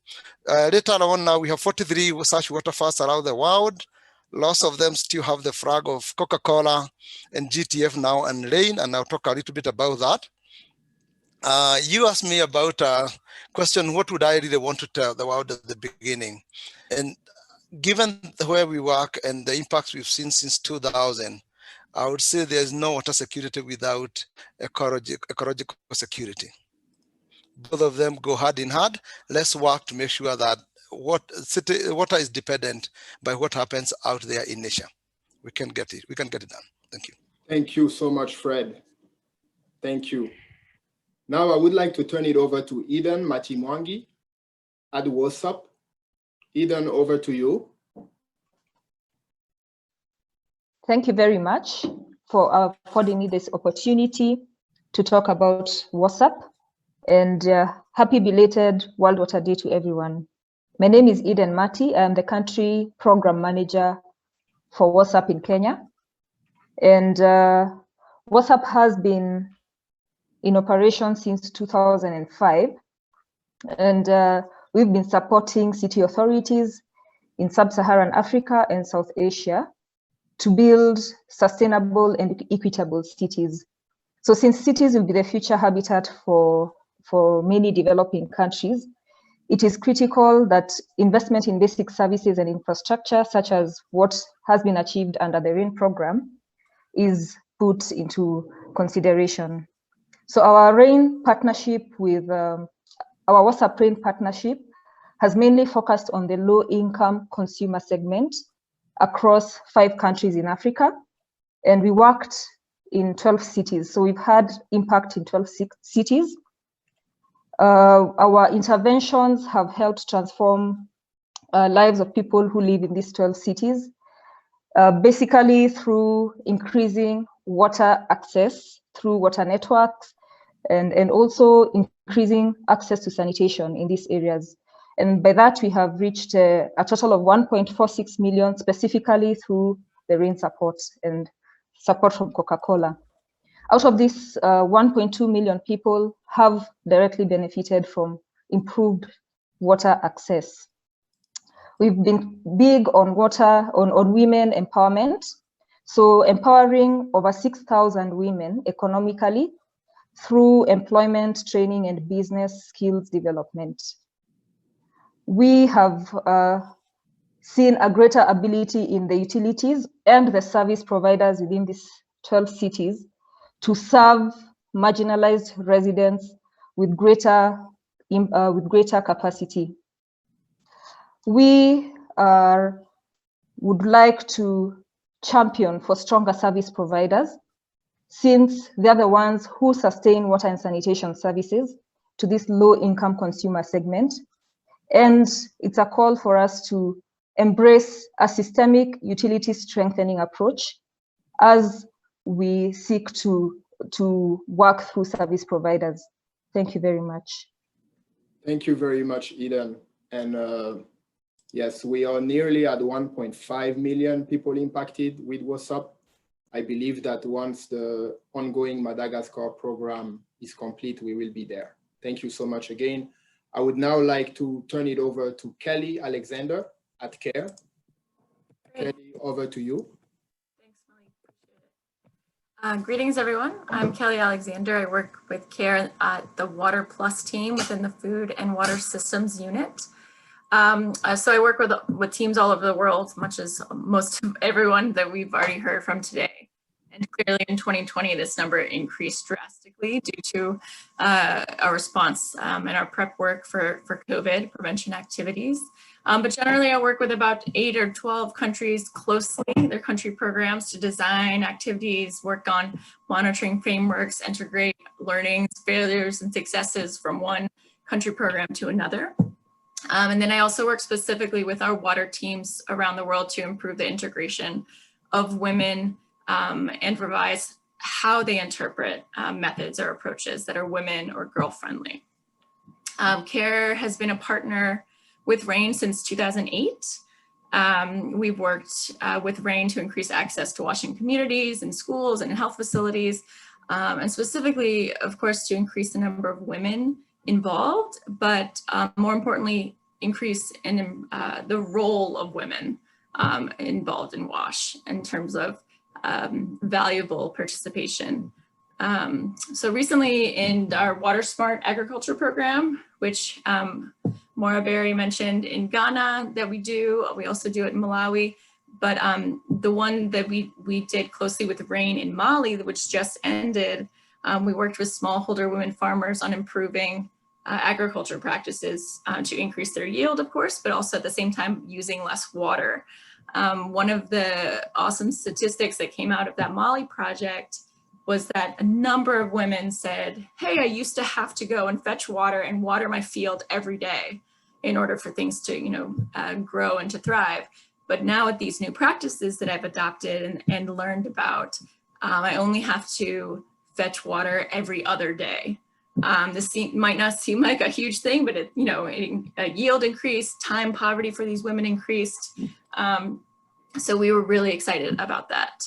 Later on now, we have 43 such waterfalls around the world. Lots of them still have the flag of Coca-Cola and GTF now and rain, and I'll talk a little bit about that. You asked me about a question, what would I really want to tell the world at the beginning? And given where we work and the impacts we've seen since 2000, I would say there's no water security without ecological security. Both of them go hand in hand. Let's work to make sure that water is dependent by what happens out there in nature. we can get it done. Thank you. Thank you so much, Fred. Thank you. Now I would like to turn it over to Eden Matimwangi at WhatsApp. Eden, over to you. Thank you very much for affording me this opportunity to talk about WhatsApp, and happy belated World Water Day to everyone. My name is Eden Mati. I'm the country program manager for WhatsApp in Kenya. And WhatsApp has been in operation since 2005. And we've been supporting city authorities in sub-Saharan Africa and South Asia to build sustainable and equitable cities. So since cities will be the future habitat for many developing countries, it is critical that investment in basic services and infrastructure, such as what has been achieved under the RAIN program, is put into consideration. So our RAIN partnership with, our WhatsApp RAIN partnership has mainly focused on the low-income consumer segment across 5 countries in Africa, and we worked in 12 cities. So we've had impact in 12 cities. Our interventions have helped transform lives of people who live in these 12 cities, basically through increasing water access through water networks, and also increasing access to sanitation in these areas. And by that, we have reached a total of 1.46 million, specifically through the RAIN support and support from Coca-Cola. Out of this, 1.2 million people have directly benefited from improved water access. We've been big on on women empowerment. So empowering over 6,000 women economically through employment, training, and business skills development. We have seen a greater ability in the utilities and the service providers within these 12 cities to serve marginalized residents with greater capacity. We would like to champion for stronger service providers, since they're the ones who sustain water and sanitation services to this low-income consumer segment. And it's a call for us to embrace a systemic utility strengthening approach as we seek to work through service providers. Thank you very much. Thank you very much, Eden. And yes, we are nearly at 1.5 million people impacted with WhatsApp. I believe that once the ongoing Madagascar program is complete, we will be there. Thank you so much again. I would now like to turn it over to Kelly Alexander at CARE. Kelly, over to you. Thanks, Malik. Greetings, everyone. I'm Kelly Alexander. I work with CARE at the Water Plus team within the Food and Water Systems unit. So I work with teams all over the world, much as most of everyone that we've already heard from today. And clearly in 2020, this number increased drastically due to our response and our prep work for COVID prevention activities. But generally, I work with about 8 or 12 countries closely, their country programs, to design activities, work on monitoring frameworks, integrate learnings, failures, and successes from one country program to another. And then I also work specifically with our water teams around the world to improve the integration of women and revise how they interpret methods or approaches that are women or girl-friendly. CARE has been a partner with RAIN since 2008. We've worked with RAIN to increase access to washing communities and schools and health facilities, and specifically, of course, to increase the number of women involved, but more importantly, increase in the role of women involved in WASH in terms of valuable participation. So recently in our Water Smart Agriculture program, which Maura Berry mentioned in Ghana that we do, we also do it in Malawi, but the one that we did closely with RAIN in Mali, which just ended, we worked with smallholder women farmers on improving agriculture practices to increase their yield, of course, but also at the same time using less water. One of the awesome statistics that came out of that Mali project was that a number of women said, hey, I used to have to go and fetch water and water my field every day in order for things to, grow and to thrive. But now with these new practices that I've adopted and learned about, I only have to fetch water every other day. This might not seem like a huge thing, but yield increased, time poverty for these women increased. So we were really excited about that.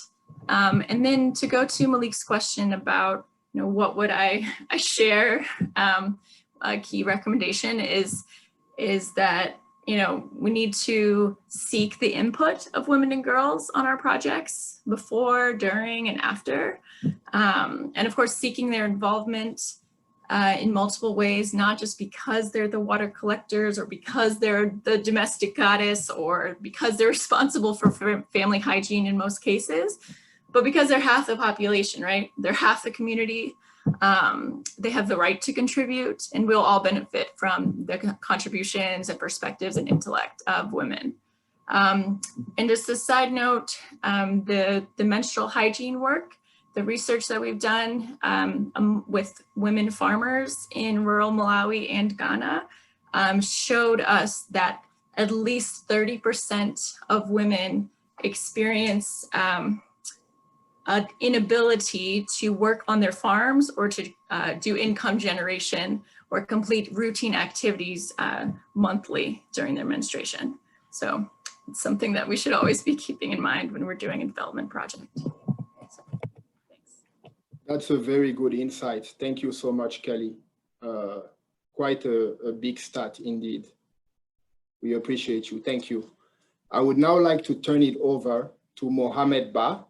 And then to go to Malik's question about, what would I share? A key recommendation is that, we need to seek the input of women and girls on our projects before, during, and after. And of course, seeking their involvement in multiple ways, not just because they're the water collectors or because they're the domestic goddess or because they're responsible for family hygiene in most cases, but because they're half the population, right? They're half the community. They have the right to contribute, and we'll all benefit from the contributions and perspectives and intellect of women. And just a side note, the menstrual hygiene work, the research that we've done with women farmers in rural Malawi and Ghana showed us that at least 30% of women experience an inability to work on their farms or to do income generation or complete routine activities monthly during their menstruation. So it's something that we should always be keeping in mind when we're doing a development project. So, thanks. That's a very good insight. Thank you so much, Kelly. Quite a big stat indeed. We appreciate you. Thank you. I would now like to turn it over to Mohamed Ba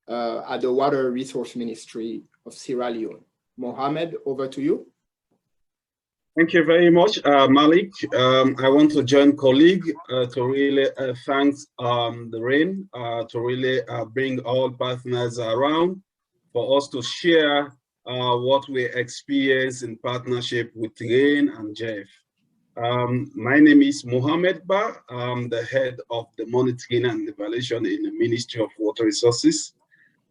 at the Water Resource Ministry of Sierra Leone. Mohamed, over to you. Thank you very much, Malik. I want to join colleague to really thank the RAIN to really bring all partners around for us to share what we experience in partnership with RAIN and Jeff. My name is Mohamed Ba. I'm the head of the monitoring and evaluation in the Ministry of Water Resources.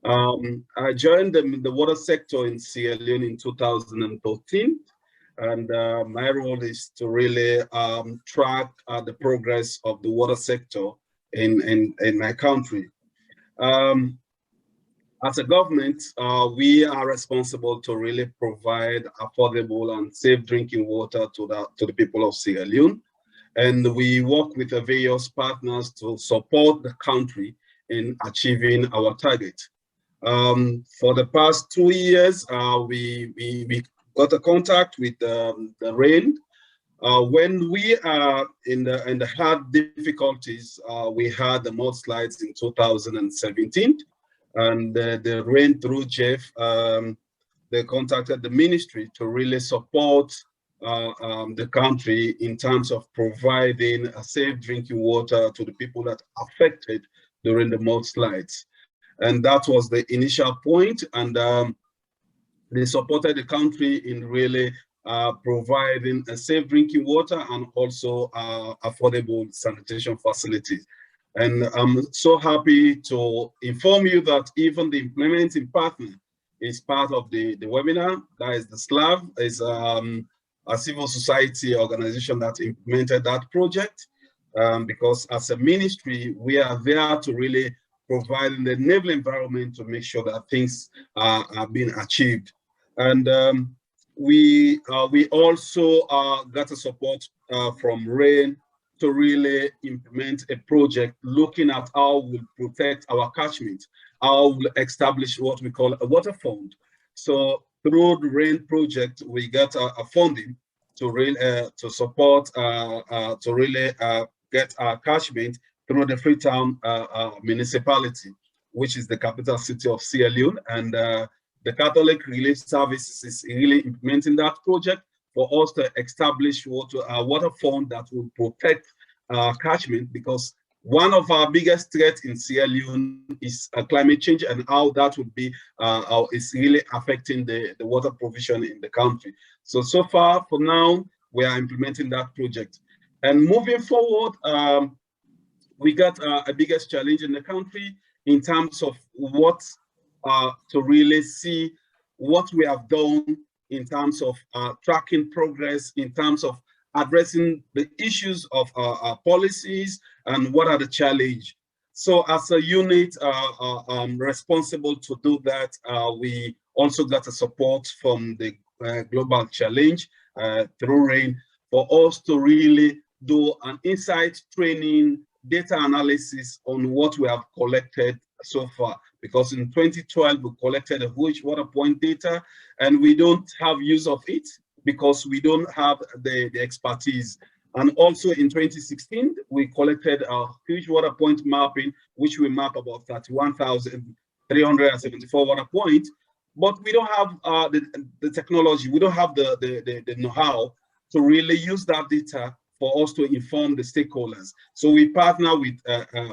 I joined the water sector in Sierra Leone in 2013. And my role is to really track the progress of the water sector in my country. As a government, we are responsible to really provide affordable and safe drinking water to the people of Sierra Leone. And we work with the various partners to support the country in achieving our target. For the past 2 years, we got a contact with the RAIN. When we are in the hard difficulties, we had the mudslides in 2017, and the RAIN through Jeff, they contacted the ministry to really support the country in terms of providing a safe drinking water to the people that are affected during the mudslides. And that was the initial point, and they supported the country in really providing a safe drinking water and also affordable sanitation facilities. And I'm so happy to inform you that even the implementing partner is part of the webinar. That is the SLAV, is a civil society organization that implemented that project. Because as a ministry, we are there to really provide an enabling environment to make sure that things are being achieved. And we also got a support from RAIN to really implement a project looking at how we'll protect our catchment, how we'll establish what we call a water fund. So through the RAIN project, we got a funding to support, to really get our catchment through the Freetown municipality, which is the capital city of Sierra Leone. And the Catholic Relief Services is really implementing that project for us to establish a water fund that will protect our catchment, because one of our biggest threats in Sierra Leone is climate change and how that would be is really affecting the water provision in the country. So far, for now, we are implementing that project. And moving forward, we got a biggest challenge in the country in terms of what to really see what we have done in terms of tracking progress, in terms of addressing the issues of our policies and what are the challenges. So as a unit responsible to do that, we also got a support from the Global Challenge through RAIN for us to really do an insight training, data analysis on what we have collected so far. Because in 2012, we collected a huge water point data, and we don't have use of it because we don't have the expertise. And also in 2016, we collected a huge water point mapping, which we map about 31,374 water points, but we don't have the technology, we don't have the know-how to really use that data for us to inform the stakeholders. So we partner with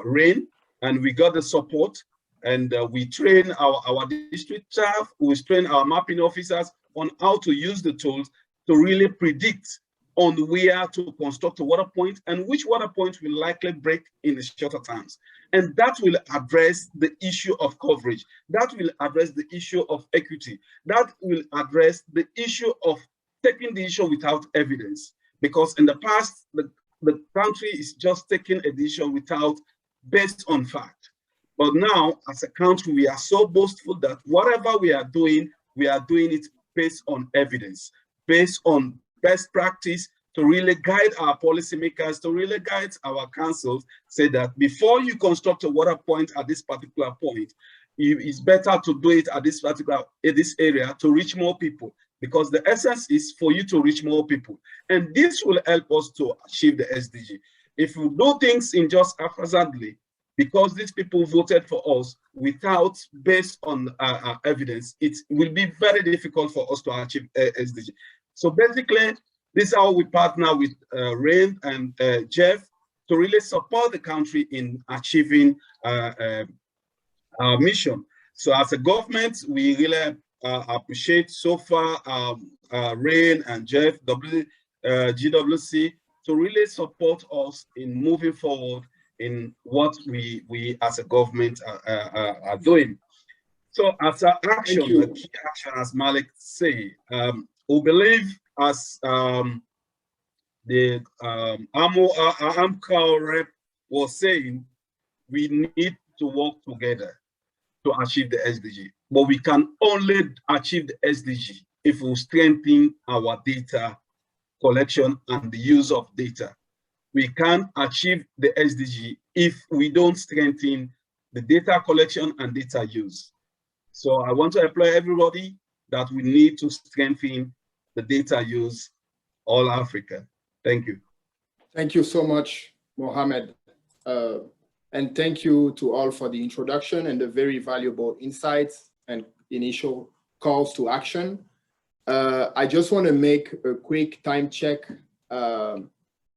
RAIN, and we got the support, and we train our district staff, we train our mapping officers on how to use the tools to really predict on where to construct a water point and which water point will likely break in the shorter terms. And that will address the issue of coverage. That will address the issue of equity. That will address the issue of taking the issue without evidence. Because in the past, the country is just taking a decision based on fact. But now, as a country, we are so boastful that whatever we are doing it based on evidence, based on best practice, to really guide our policymakers, to really guide our councils, say that before you construct a water point at this particular point, it's better to do it at this area to reach more people, because the essence is for you to reach more people. And this will help us to achieve the SDG. If we do things in just haphazardly, because these people voted for us without based on evidence, it will be very difficult for us to achieve SDG. So basically, this is how we partner with RAIN and Jeff to really support the country in achieving our mission. So as a government, we really appreciate so far RAIN and Jeff, GWC, to really support us in moving forward in what we as a government are doing. So as an action, a key action, as Malik say, we believe as the AMCAL rep was saying, we need to work together to achieve the SDG. But we can only achieve the SDG if we strengthen our data collection and the use of data. We can't achieve the SDG if we don't strengthen the data collection and data use. So I want to employ everybody that we need to strengthen the data use all Africa. Thank you. Thank you so much, Mohammed. And thank you to all for the introduction and the very valuable insights and initial calls to action. I just want to make a quick time check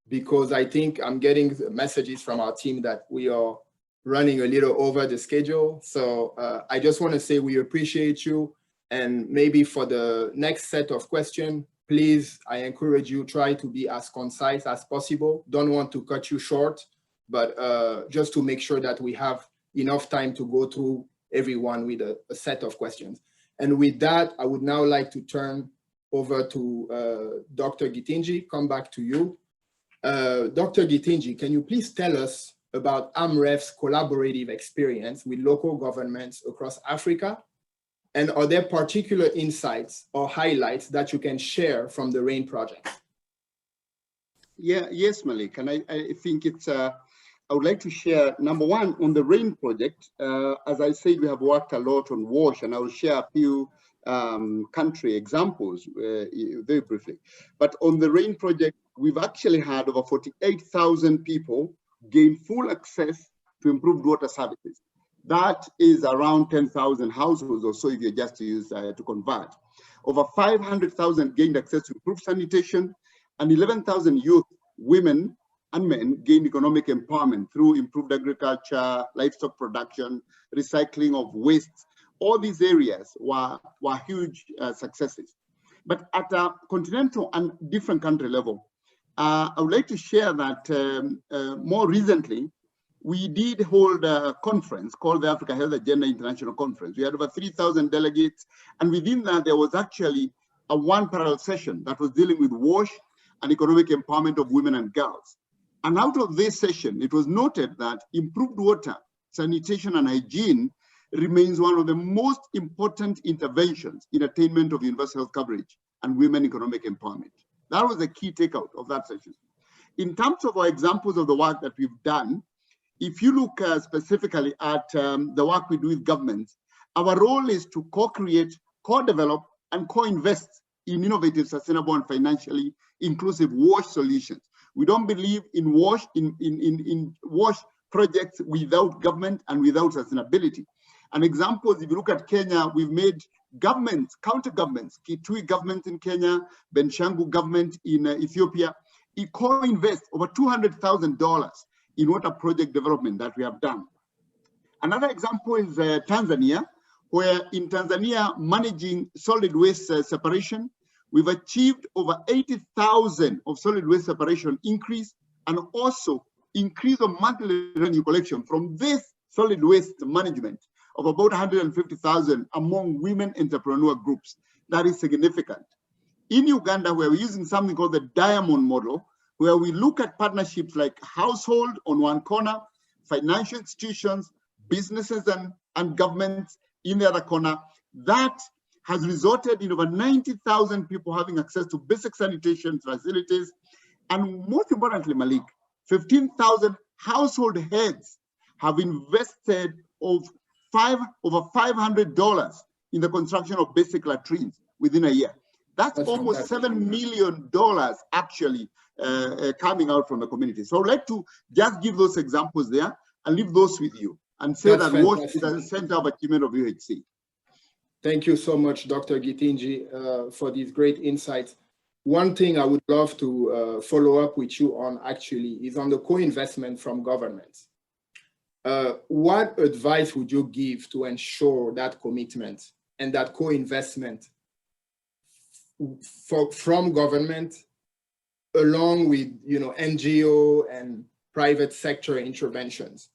because I think I'm getting messages from our team that we are running a little over the schedule. So I just want to say we appreciate you. And maybe for the next set of questions, please, I encourage you, try to be as concise as possible. Don't want to cut you short, but just to make sure that we have enough time to go through everyone with a set of questions. And with that, I would now like to turn over to Dr. Gitinji, come back to you. Dr. Gitinji, can you please tell us about AMREF's collaborative experience with local governments across Africa? And are there particular insights or highlights that you can share from the RAIN project? Yeah, yes, Malik. And I think it's, I would like to share, number one, on the RAIN project, as I said, we have worked a lot on WASH, and I will share a few country examples very briefly. But on the RAIN project, we've actually had over 48,000 people gain full access to improved water services. That is around 10,000 households or so if you just use to convert. Over 500,000 gained access to improved sanitation, and 11,000 youth, women and men gained economic empowerment through improved agriculture, livestock production, recycling of waste. All these areas were huge successes. But at a continental and different country level, I would like to share that more recently, we did hold a conference called the Africa Health Agenda International Conference. We had over 3,000 delegates, and within that, there was actually a one parallel session that was dealing with WASH and economic empowerment of women and girls. And out of this session, it was noted that improved water, sanitation, and hygiene remains one of the most important interventions in attainment of universal health coverage and women economic empowerment. That was the key takeout of that session. In terms of our examples of the work that we've done, if you look specifically at the work we do with governments, our role is to co-create, co-develop, and co-invest in innovative, sustainable, and financially inclusive WASH solutions. We don't believe in WASH, in WASH projects without government and without sustainability. An example is, if you look at Kenya, we've made governments, counter governments, Kitui government in Kenya, Benshangu government in Ethiopia, co-invest over $200,000 in water project development that we have done. Another example is Tanzania, where in Tanzania, managing solid waste separation, we've achieved over 80,000 of solid waste separation increase, and also increase of monthly revenue collection from this solid waste management of about 150,000 among women entrepreneur groups. That is significant. In Uganda, where we're using something called the diamond model, where we look at partnerships like household on one corner, financial institutions, businesses and governments in the other corner, that has resulted in over 90,000 people having access to basic sanitation facilities. And most importantly, Malik, 15,000 household heads have invested over $500 in the construction of basic latrines within a year. That's almost $7 million actually coming out from the community. So I'd like to just give those examples there and leave those with you and say that WASH is at the center of achievement of UHC. Thank you so much, Dr. Gitinji, for these great insights. One thing I would love to follow up with you on actually is on the co-investment from governments. What advice would you give to ensure that commitment and that co-investment from government along with NGO and private sector interventions?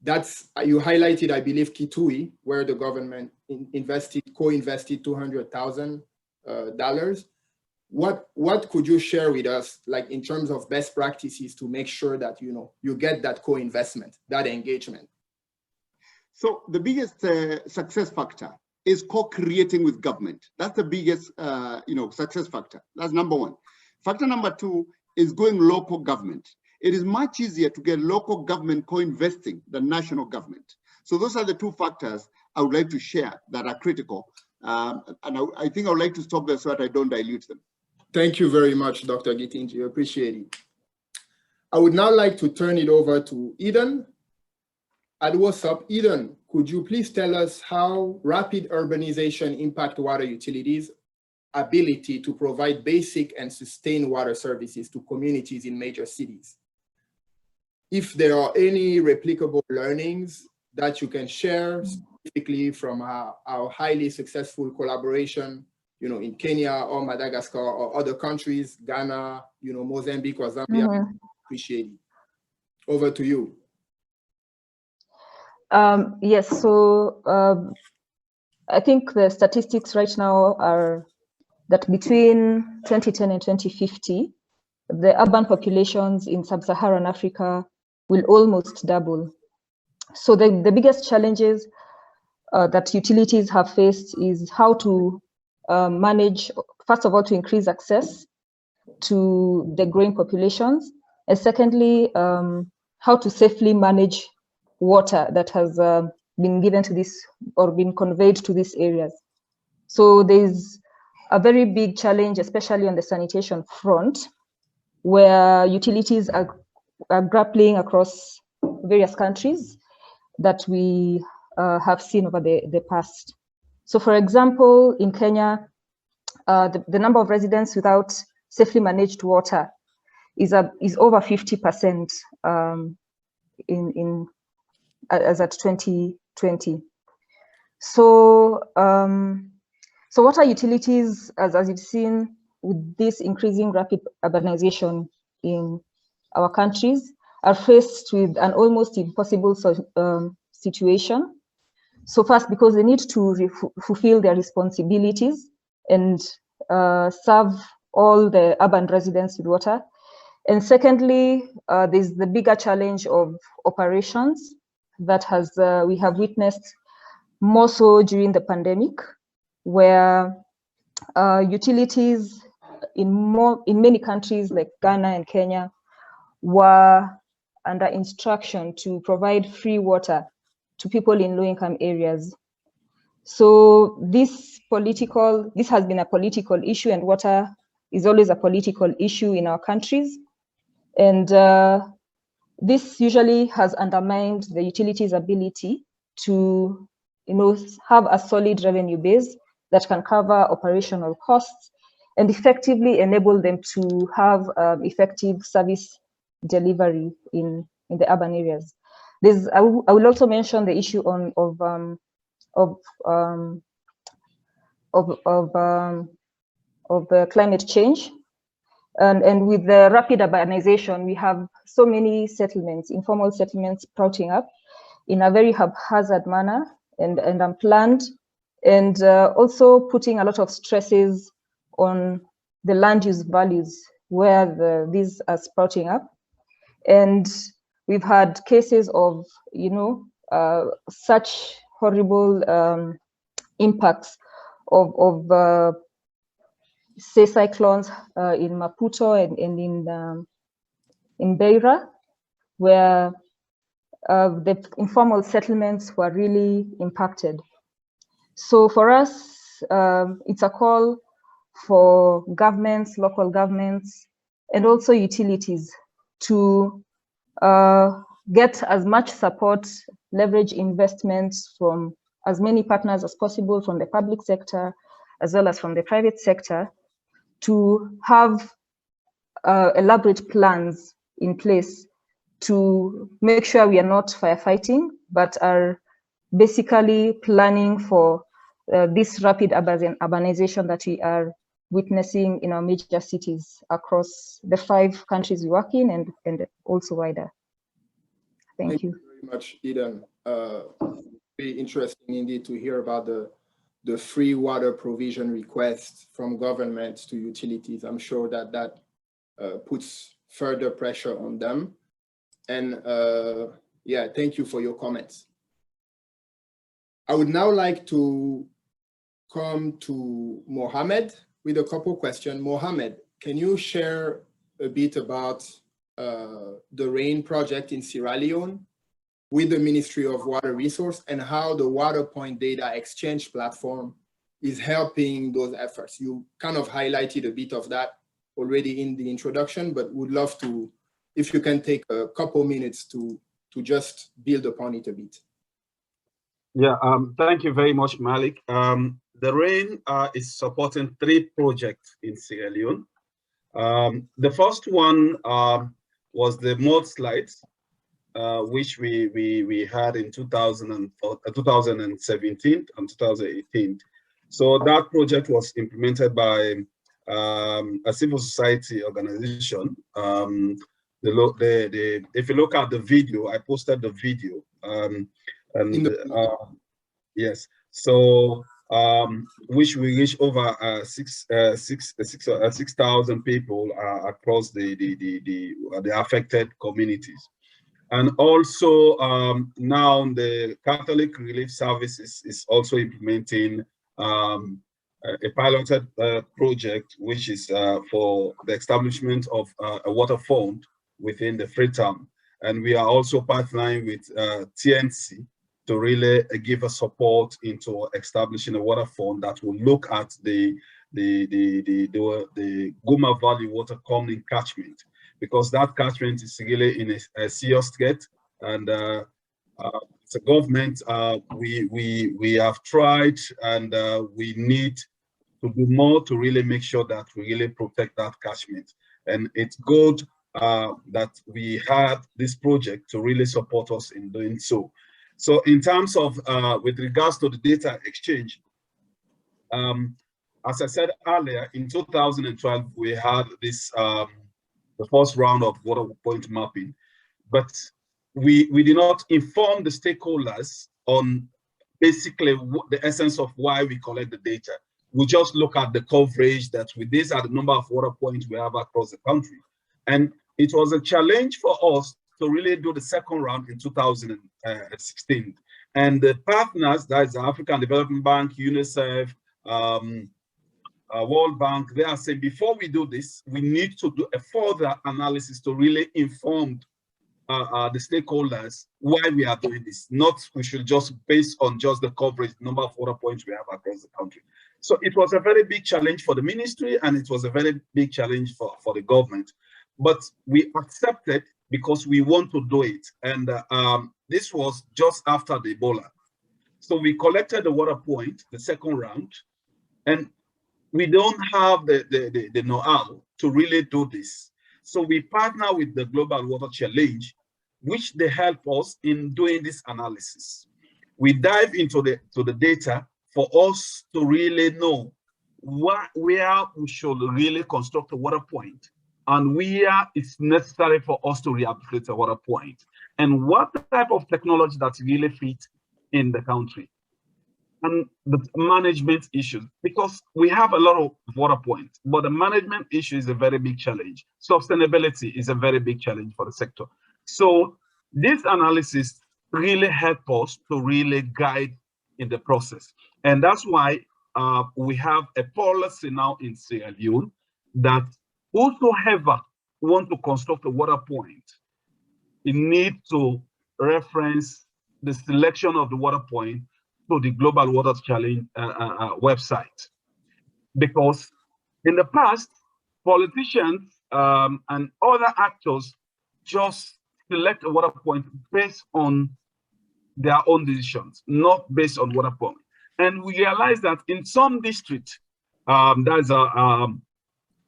That's, you highlighted, I believe, Kitui, where the government co-invested $200,000. What could you share with us, like in terms of best practices to make sure that you get that co-investment, that engagement? So the biggest success factor is co-creating with government. That's the biggest success factor. That's number one. Factor number two is going local government. It is much easier to get local government co-investing than national government. So those are the two factors I would like to share that are critical. And I think I would like to stop there so that I don't dilute them. Thank you very much, Dr. Gitinji. I appreciate it. I would now like to turn it over to Eden. At What's Up, Eden, could you please tell us how rapid urbanization impacts water utilities' ability to provide basic and sustained water services to communities in major cities? If there are any replicable learnings that you can share specifically from our highly successful collaboration, in Kenya or Madagascar or other countries, Ghana, Mozambique or Zambia, appreciate it. Over to you. Yes, so I think the statistics right now are that between 2010 and 2050, the urban populations in sub-Saharan Africa will almost double. So the biggest challenges that utilities have faced is how to manage, first of all, to increase access to the growing populations, and secondly, how to safely manage water that has been given to this or been conveyed to these areas. So there's a very big challenge, especially on the sanitation front, where utilities are grappling across various countries that we have seen over the past. So for example, in Kenya, the number of residents without safely managed water is over 50% as at 2020. So water utilities, as you've seen, with this increasing rapid urbanization, in our countries are faced with an almost impossible situation. So first, because they need to fulfill their responsibilities and serve all the urban residents with water. And secondly, there's the bigger challenge of operations that we have witnessed more so during the pandemic, where utilities in many countries like Ghana and Kenya were under instruction to provide free water to people in low-income areas. So this has been a political issue, and water is always a political issue in our countries. And this usually has undermined the utilities' ability to, have a solid revenue base that can cover operational costs and effectively enable them to have effective service delivery in the urban areas. I will also mention the issue of climate change. And with the rapid urbanization, we have so many settlements, informal settlements sprouting up in a very haphazard manner and unplanned, and also putting a lot of stresses on the land use values where these are sprouting up. And we've had cases of, such horrible impacts of say cyclones in Maputo and in Beira, where the informal settlements were really impacted. So for us, it's a call for governments, local governments, and also utilities to get as much support, leverage investments from as many partners as possible from the public sector, as well as from the private sector, to have elaborate plans in place to make sure we are not firefighting, but are basically planning for this rapid urbanization that we are witnessing in our major cities across the 5 countries we work in and also wider. Thank you very much, Eden. Very interesting indeed to hear about the free water provision request from governments to utilities. I'm sure that puts further pressure on them. And yeah, thank you for your comments. I would now like to come to Mohammed with a couple questions. Mohammed, can you share a bit about the RAIN project in Sierra Leone with the Ministry of Water Resource and how the Water Point Data Exchange platform is helping those efforts? You kind of highlighted a bit of that already in the introduction, but would love to, if you can take a couple minutes to just build upon it a bit. Yeah, thank you very much, Malik. The RAIN is supporting 3 projects in Sierra Leone. The first one was the mudslides, which we had in 2017 and 2018. So that project was implemented by a civil society organization. If you look at the video, I posted the video. Yes, so which we reach over 6,000 people across the affected communities. And also now the Catholic Relief Services is also implementing a piloted project, which is for the establishment of a water fund within the Freetown. And we are also partnering with TNC to really give us support into establishing a water fund that will look at the Guma Valley water coming catchment, because that catchment is really in a serious threat. And as a government, we have tried, and we need to do more to really make sure that we really protect that catchment. And it's good that we had this project to really support us in doing so. So in terms of, with regards to the data exchange, as I said earlier, in 2012, we had this the first round of water point mapping, but we did not inform the stakeholders on basically the essence of why we collect the data. We just look at the coverage that these are the number of water points we have across the country. And it was a challenge for us to really do the second round in 2016. And the partners, that is the African Development Bank, UNICEF, World Bank, they are saying before we do this, we need to do a further analysis to really inform the stakeholders why we are doing this. Not we should just base on just the coverage, number of water points we have across the country. So it was a very big challenge for the ministry, and it was a very big challenge for the government. But we accepted because we want to do it. And this was just after the Ebola. So we collected the water point, the second round, and we don't have the know-how to really do this. So we partner with the Global Water Challenge, which they help us in doing this analysis. We dive into the data for us to really know where we should really construct a water point and where it's necessary for us to rehabilitate a water point, and what type of technology that really fits in the country. And the management issues, because we have a lot of water points, but the management issue is a very big challenge. Sustainability is a very big challenge for the sector. So this analysis really helps us to really guide in the process. And that's why we have a policy now in Sierra Leone that whosoever want to construct a water point, you need to reference the selection of the water point to the Global Water Challenge website. Because in the past, politicians and other actors just select a water point based on their own decisions, not based on water point. And we realize that in some districts, there's a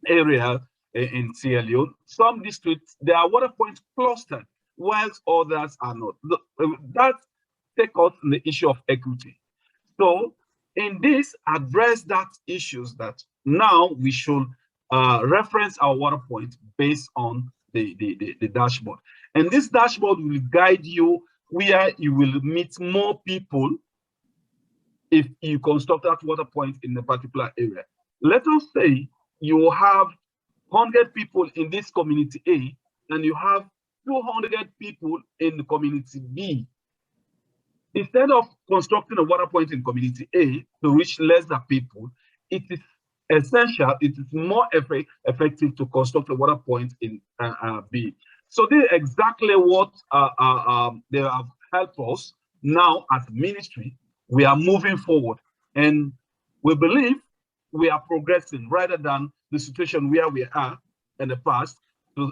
area in Sierra Leone, some districts, there are water points clustered, whilst others are not. That takes us to the issue of equity. So in this, address that issues that now we should reference our water points based on the dashboard. And this dashboard will guide you where you will meet more people if you construct that water point in a particular area. Let us say you have 100 people in this community A, and you have 200 people in the community B. Instead of constructing a water point in community A to reach lesser people, it is essential, it is more effective to construct a water point in B. So this is exactly what they have helped us now as ministry. We are moving forward, and we believe we are progressing rather than the situation where we are in the past to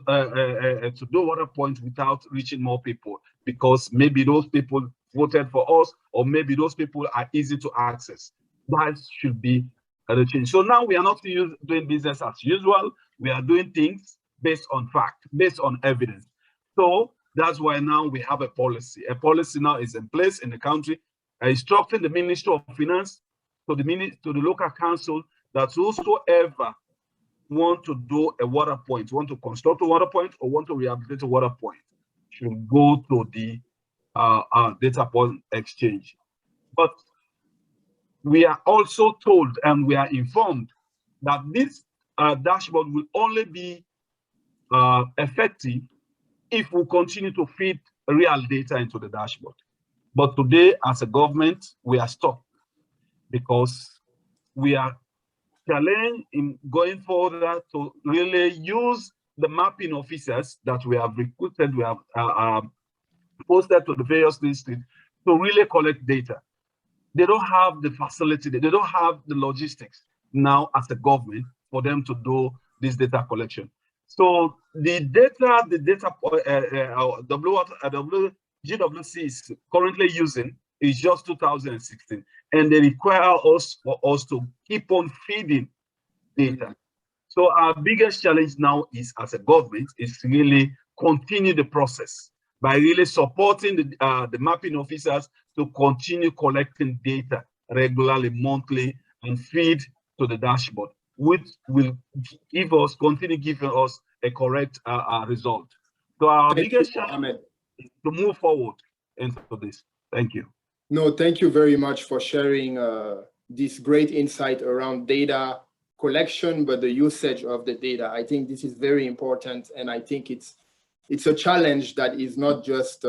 do water points without reaching more people, because maybe those people voted for us, or maybe those people are easy to access. That should be the change. So now we are not doing business as usual. We are doing things based on fact, based on evidence. So that's why now we have a policy. A policy now is in place in the country, instructing the Ministry of Finance to the local council that whosoever want to do a water point, want to construct a water point, or want to rehabilitate a water point, should go to the data point exchange. But we are also told and we are informed that this dashboard will only be effective if we continue to feed real data into the dashboard. But today, as a government, we are stopped because we are challenged in going further to really use the mapping officers that we have recruited, we have posted to the various districts to really collect data. They don't have the facility, they don't have the logistics now as a government for them to do this data collection. So the data GWC is currently using is just 2016, and they require us to keep on feeding data. So our biggest challenge now is, as a government, is to really continue the process by really supporting the mapping officers to continue collecting data regularly, monthly, and feed to the dashboard, which will continue giving us a correct result. So our biggest challenge is to move forward into this. Thank you. No, thank you very much for sharing this great insight around data collection, but the usage of the data. I think this is very important, and I think it's a challenge that is not just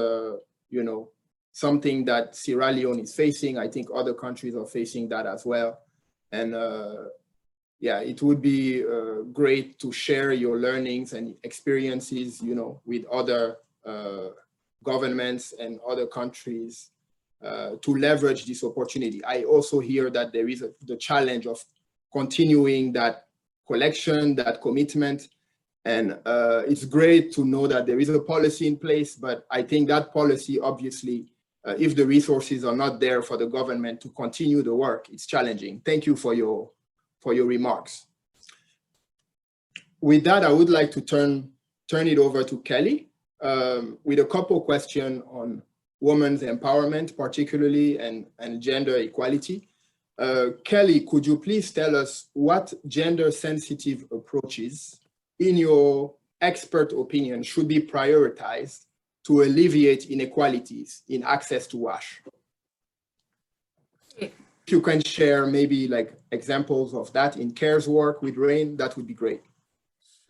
something that Sierra Leone is facing. I think other countries are facing that as well, and yeah, it would be great to share your learnings and experiences, with other governments and other countries. To leverage this opportunity. I also hear that there is the challenge of continuing that collection, that commitment, and it's great to know that there is a policy in place, but I think that policy, obviously, if the resources are not there for the government to continue the work, it's challenging. Thank you for your remarks. With that, I would like to turn it over to Kelly with a couple questions on women's empowerment, particularly, and gender equality. Kelly, could you please tell us what gender-sensitive approaches, in your expert opinion, should be prioritized to alleviate inequalities in access to WASH? If you can share maybe like examples of that in CARE's work with RAIN, that would be great.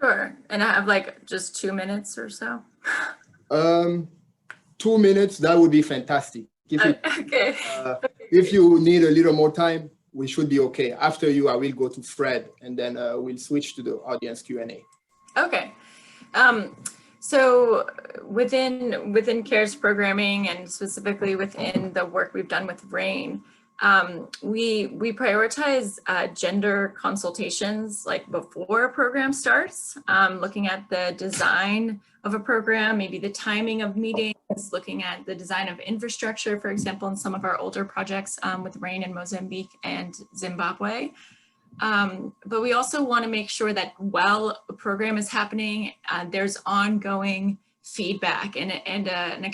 Sure, and I have like just 2 minutes or so. 2 minutes, that would be fantastic. Okay. If you need a little more time, we should be okay. After you, I will go to Fred, and then we'll switch to the audience Q&A. Okay. So within CARE's programming, and specifically within the work we've done with RAIN, we prioritize gender consultations like before a program starts, looking at the design of a program, maybe the timing of meetings, looking at the design of infrastructure, for example, in some of our older projects with RAIN in Mozambique and Zimbabwe. But we also want to make sure that while a program is happening, there's ongoing feedback and an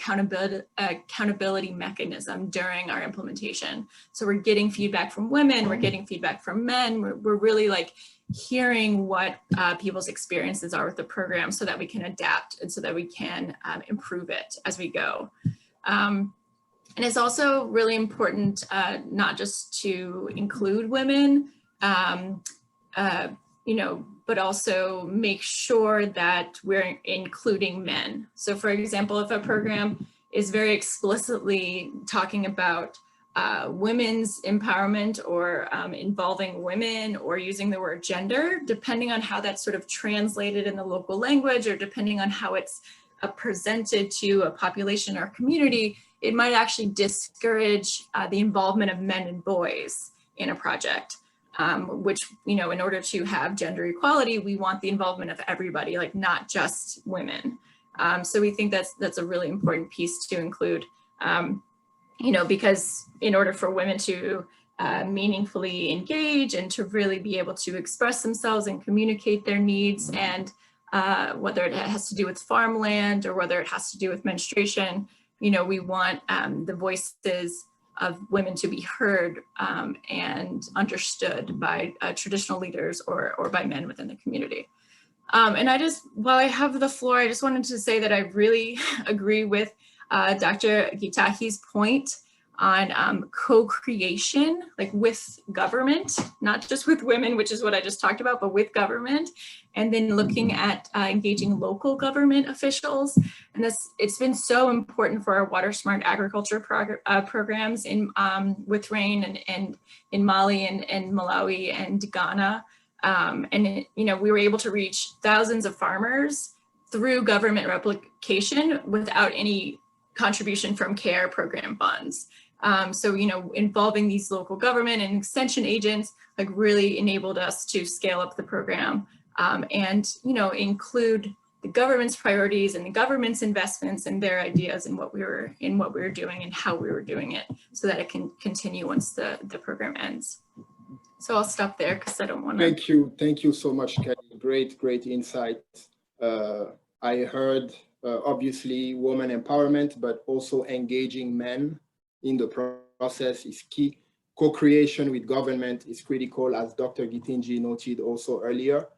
accountability mechanism during our implementation. So we're getting feedback from women, we're getting feedback from men, we're really like hearing what people's experiences are with the program so that we can adapt and so that we can improve it as we go. And it's also really important not just to include women, but also make sure that we're including men. So for example, if a program is very explicitly talking about women's empowerment or involving women or using the word gender, depending on how that's sort of translated in the local language or depending on how it's presented to a population or community, it might actually discourage the involvement of men and boys in a project. Which, in order to have gender equality, we want the involvement of everybody, like not just women. So we think that's a really important piece to include, because in order for women to meaningfully engage and to really be able to express themselves and communicate their needs, and whether it has to do with farmland or whether it has to do with menstruation, we want the voices of women to be heard and understood by traditional leaders or by men within the community. And while I have the floor, I just wanted to say that I really agree with Dr. Gitahi's point on co-creation, like with government, not just with women, which is what I just talked about, but with government, and then looking at engaging local government officials. And it's been so important for our water smart agriculture programs with RAIN and in Mali and Malawi and Ghana. We were able to reach thousands of farmers through government replication without any contribution from CARE program funds. So, involving these local government and extension agents like really enabled us to scale up the program and, include the government's priorities and the government's investments and their ideas in what we were doing and how we were doing it so that it can continue once the program ends. So I'll stop there because I don't want to. Thank you so much, Kelly. Great insight. I heard obviously women empowerment, but also engaging men in the process is key. Co-creation with government is critical, as Dr. Gitinji noted also earlier.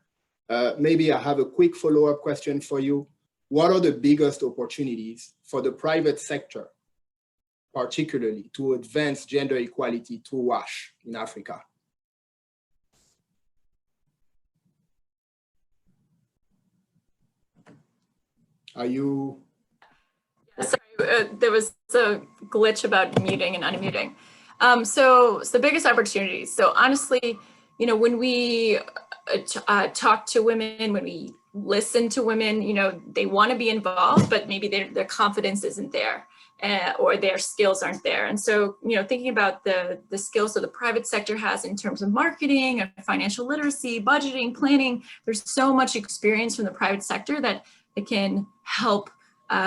Maybe I have a quick follow-up question for you. What are the biggest opportunities for the private sector, particularly to advance gender equality through WASH in Africa? Are you? Sorry, there was a glitch about muting and unmuting. So the biggest opportunities. So honestly, you know, when we talk to women, when we listen to women, you know, they want to be involved, but maybe their confidence isn't there, or their skills aren't there. And so, you know, thinking about the skills that the private sector has in terms of marketing and financial literacy, budgeting, planning, there's so much experience from the private sector that it can help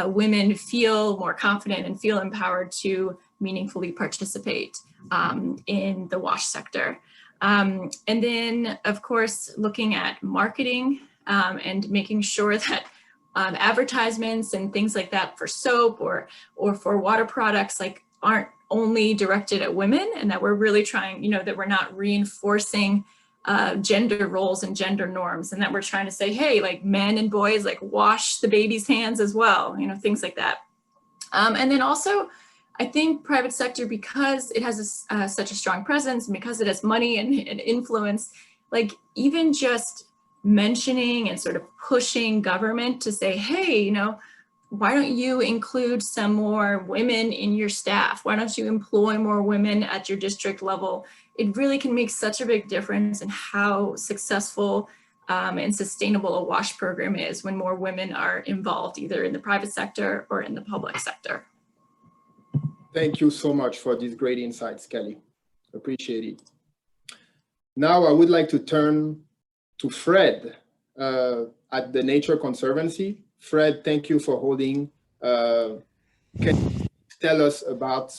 women feel more confident and feel empowered to meaningfully participate in the WASH sector. And then, of course, looking at marketing and making sure that advertisements and things like that for soap or for water products like aren't only directed at women, and that we're really trying, you know, that we're not reinforcing gender roles and gender norms, and that we're trying to say, hey, like men and boys, like wash the baby's hands as well, you know, things like that. And then also, I think private sector, because it has such a strong presence and because it has money and influence, like even just mentioning and sort of pushing government to say, hey, you know, why don't you include some more women in your staff? Why don't you employ more women at your district level? It really can make such a big difference in how successful and sustainable a WASH program is when more women are involved, either in the private sector or in the public sector. Thank you so much for these great insights, Kelly. Appreciate it. Now I would like to turn to Fred at the Nature Conservancy. Fred, thank you for holding. Can you tell us about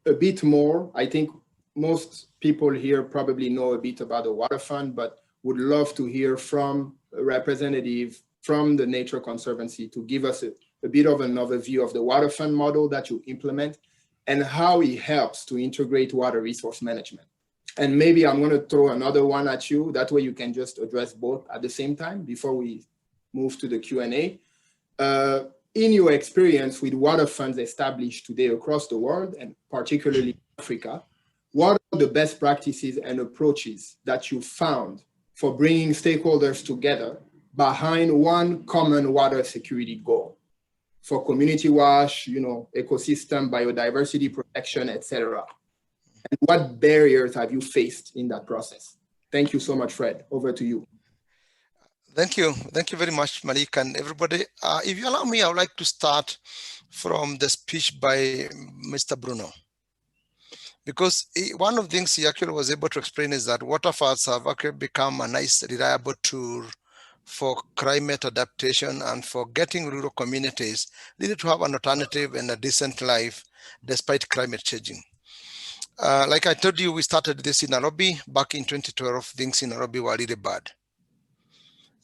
a bit more? I think most people here probably know a bit about the Water Fund, but would love to hear from a representative from the Nature Conservancy to give us a bit of an overview of the Water Fund model that you implement and how it helps to integrate water resource management. And maybe I'm going to throw another one at you. That way you can just address both at the same time before we move to the Q&A. In your experience with water funds established today across the world, and particularly Africa, what are the best practices and approaches that you found for bringing stakeholders together behind one common water security goal for community WASH, you know, ecosystem, biodiversity protection, etc.? And what barriers have you faced in that process? Thank you so much, Fred. Over to you. Thank you. Thank you very much, Malik, and everybody. If you allow me, I would like to start from the speech by Mr. Bruno. Because one of the things he actually was able to explain is that water funds have actually become a nice, reliable tool for climate adaptation and for getting rural communities needed to have an alternative and a decent life despite climate changing. Like I told you, we started this in Nairobi back in 2012. Things in Nairobi were really bad.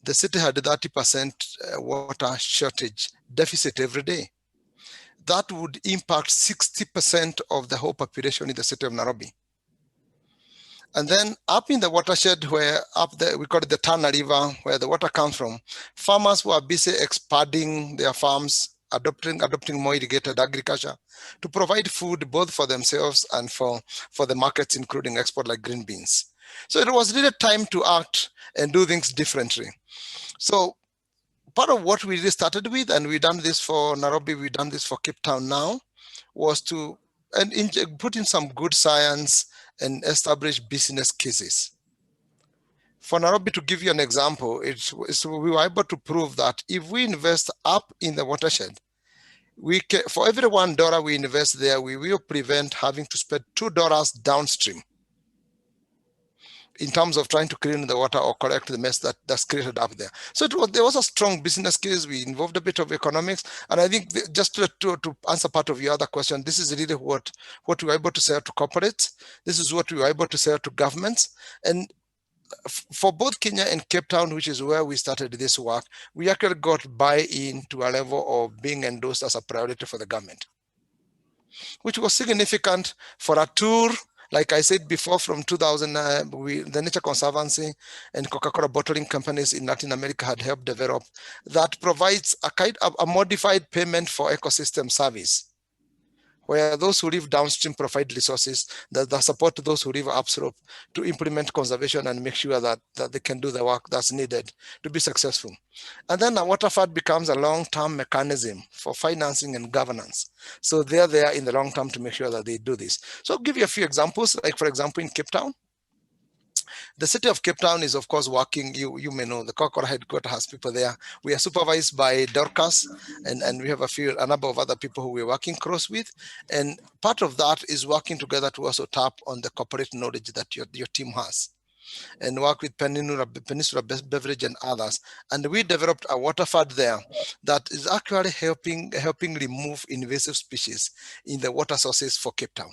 The city had 30% water shortage deficit every day. That would impact 60% of the whole population in the city of Nairobi. And then up in the watershed where up there, we call it the Tana River, where the water comes from, farmers were busy expanding their farms, adopting more irrigated agriculture to provide food both for themselves and for the markets, including export like green beans. So it was really time to act and do things differently. So part of what we really started with, and we've done this for Nairobi, we've done this for Cape Town now, was to put in some good science and establish business cases. For Nairobi, to give you an example, we were able to prove that if we invest up in the watershed, we can, for every $1 we invest there, we will prevent having to spend $2 downstream in terms of trying to clean the water or correct the mess that's created up there. So there was a strong business case. We involved a bit of economics. And I think just to answer part of your other question, this is really what we were able to sell to corporates. This is what we were able to sell to governments. And for both Kenya and Cape Town, which is where we started this work, we actually got buy-in to a level of being endorsed as a priority for the government, which was significant for a tour Like I said before, from 2000, the Nature Conservancy and Coca-Cola bottling companies in Latin America had helped develop that provides a modified payment for ecosystem service, where those who live downstream provide resources that support those who live upstream to implement conservation and make sure that they can do the work that's needed to be successful. And then a water fund becomes a long-term mechanism for financing and governance. So they're there in the long term to make sure that they do this. So I'll give you a few examples, like for example, in Cape Town. The city of Cape Town is, of course, working. You may know the Coca-Cola headquarters has people there. We are supervised by Dorcas, and we have a number of other people who we're working close with. And part of that is working together to also tap on the corporate knowledge that your team has, and work with Peninsula Beverage and others. And we developed a water fund there that is actually helping remove invasive species in the water sources for Cape Town.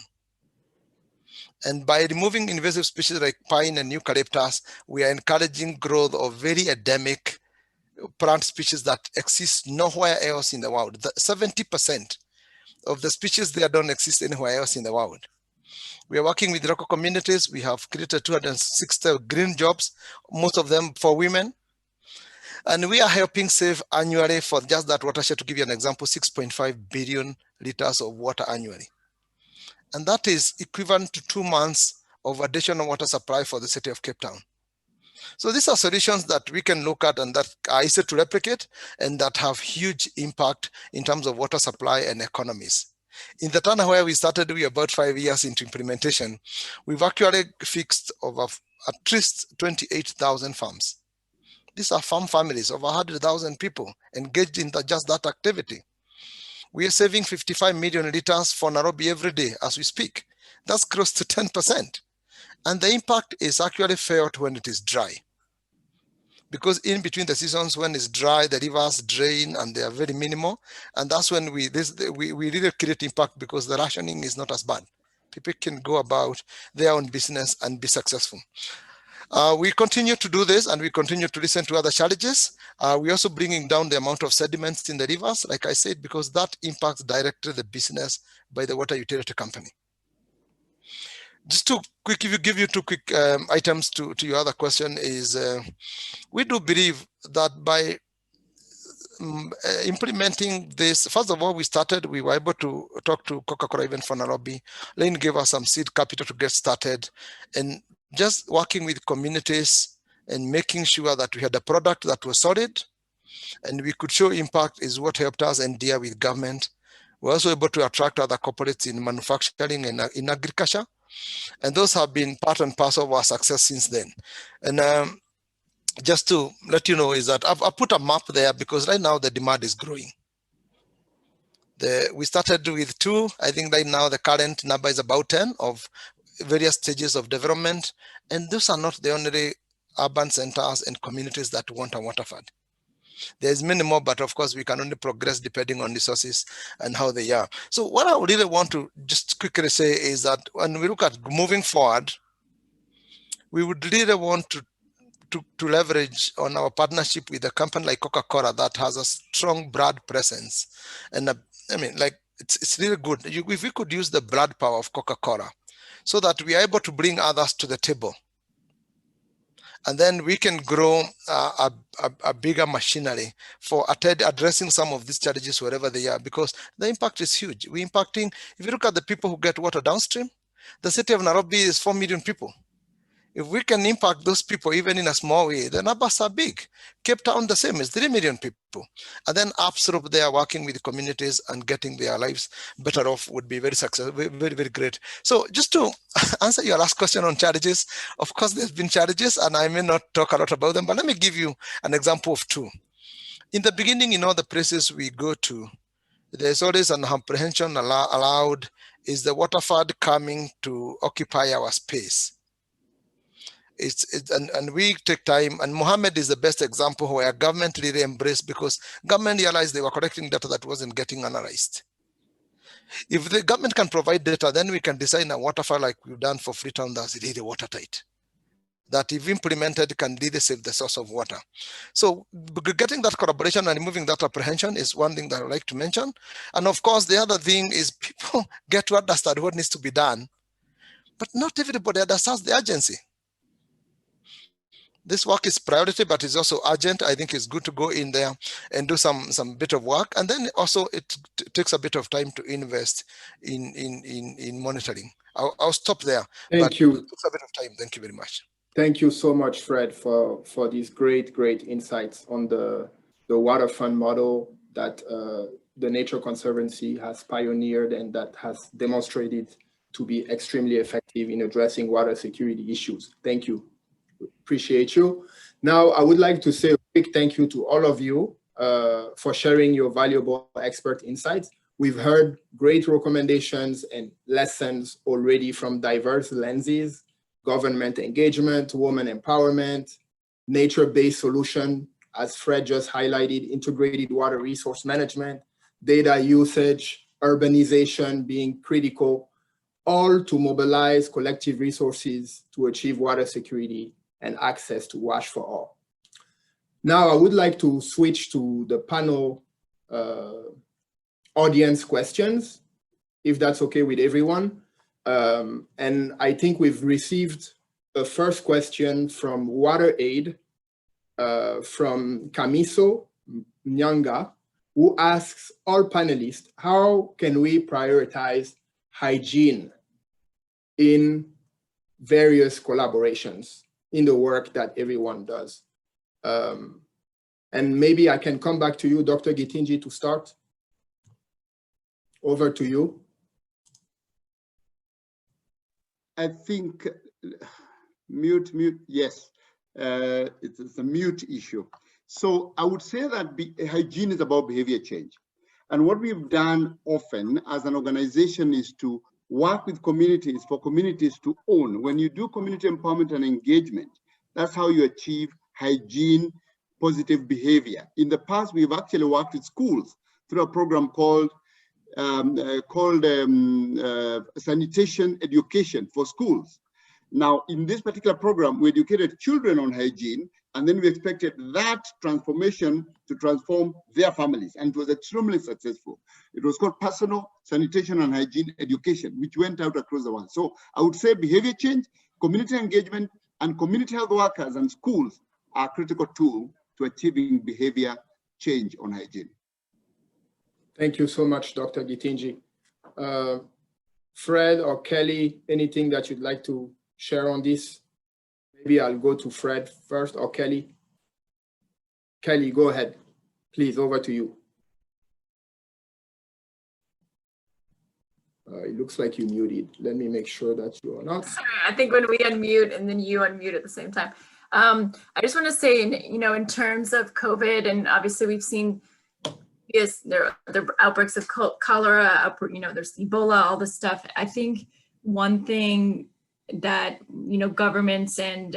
And by removing invasive species like pine and eucalyptus, we are encouraging growth of very endemic plant species that exist nowhere else in the world. 70% of the species there don't exist anywhere else in the world. We are working with local communities. We have created 260 green jobs, most of them for women. And we are helping save annually for just that watershed, to give you an example, 6.5 billion liters of water annually. And that is equivalent to 2 months of additional water supply for the city of Cape Town. So these are solutions that we can look at and that are easy to replicate and that have huge impact in terms of water supply and economies. In the town where we started, we are about 5 years into implementation. We've actually fixed over at least 28,000 farms. These are farm families, over 100,000 people engaged in just that activity. We are saving 55 million liters for Nairobi every day as we speak. That's close to 10%. And the impact is actually felt when it is dry. Because in between the seasons, when it's dry, the rivers drain and they are very minimal. And that's when we really create impact, because the rationing is not as bad. People can go about their own business and be successful. We continue to do this, and we continue to listen to other challenges. We're also bringing down the amount of sediments in the rivers, like I said, because that impacts directly the business by the water utility company. Just to give you two quick items to your other question is, we do believe that by implementing this, first of all, we were able to talk to Coca-Cola even for Nairobi. Lane gave us some seed capital to get started, and just working with communities and making sure that we had a product that was solid and we could show impact is what helped us and deal with government. We're also able to attract other corporates in manufacturing and in agriculture. And those have been part and parcel of our success since then. And just to let you know is that I've put a map there because right now the demand is growing. We started with 2. I think right now the current number is about 10 of various stages of development. And those are not the only urban centers and communities that want a water fund. There's many more, but of course we can only progress depending on resources and how they are. So what I really want to just quickly say is that when we look at moving forward, we would really want to leverage on our partnership with a company like Coca-Cola that has a strong brand presence. And I mean, like, it's really good. If we could use the brand power of Coca-Cola so that we are able to bring others to the table. And then we can grow a bigger machinery for addressing some of these challenges wherever they are, because the impact is huge. We're impacting, if you look at the people who get water downstream, the city of Nairobi is 4 million people. If we can impact those people even in a small way, the numbers are big. Cape Town, the same, is 3 million people. And then upstream, they are working with the communities and getting their lives better off would be very successful, very, very great. So just to answer your last question on challenges, of course, there's been challenges and I may not talk a lot about them, but let me give you an example of 2. In the beginning, in all the places we go to, there's always an apprehension allowed, is the water fund coming to occupy our space? And we take time, and Mohammed is the best example where government really embraced, because government realized they were collecting data that wasn't getting analyzed. If the government can provide data, then we can design a water fund like we've done for Freetown that's really watertight, that if implemented can really save the source of water. So getting that collaboration and removing that apprehension is one thing that I'd like to mention. And of course, the other thing is people get to understand what needs to be done but not everybody understands the urgency. This work is priority, but it's also urgent. I think it's good to go in there and do some bit of work. And then also it takes a bit of time to invest in monitoring. I'll stop there. Thank you. It takes a bit of time. Thank you very much. Thank you so much, Fred, for these great insights on the waterfront model that the Nature Conservancy has pioneered and that has demonstrated to be extremely effective in addressing water security issues. Thank you. Appreciate you. Now, I would like to say a big thank you to all of you for sharing your valuable expert insights. We've heard great recommendations and lessons already from diverse lenses: government engagement, women empowerment, nature-based solution, as Fred just highlighted, integrated water resource management, data usage, urbanization being critical, all to mobilize collective resources to achieve water security and access to WASH for all. Now, I would like to switch to the panel audience questions, if that's okay with everyone. And I think we've received a first question from WaterAid from Kamiso Nyanga, who asks all panelists, how can we prioritize hygiene in various collaborations in the work that everyone does? And maybe I can come back to you, Dr. Gitinji, to start. Over to you. I think mute, yes, it's a mute issue. So I would say that hygiene is about behavior change. And what we've done often as an organization is to work with communities for communities to own. When you do community empowerment and engagement, that's how you achieve hygiene, positive behavior. In the past, we've actually worked with schools through a program called sanitation education for schools. Now, in this particular program, we educated children on hygiene, and then we expected that transformation to transform their families, and it was extremely successful. It was called personal sanitation and hygiene education, which went out across the world. So I would say behavior change, community engagement, and community health workers and schools are a critical tool to achieving behavior change on hygiene. Thank you so much, Dr. Gitinji. Fred or Kelly, anything that you'd like to share on this? Maybe I'll go to Fred first, or Kelly. Kelly, go ahead. Please, over to you. It looks like you muted. Let me make sure that you are not. Sorry, I think when we unmute and then you unmute at the same time. I just want to say, in terms of COVID, and obviously we've seen, yes, there are outbreaks of cholera, there's Ebola, all this stuff. I think one thing that, governments and,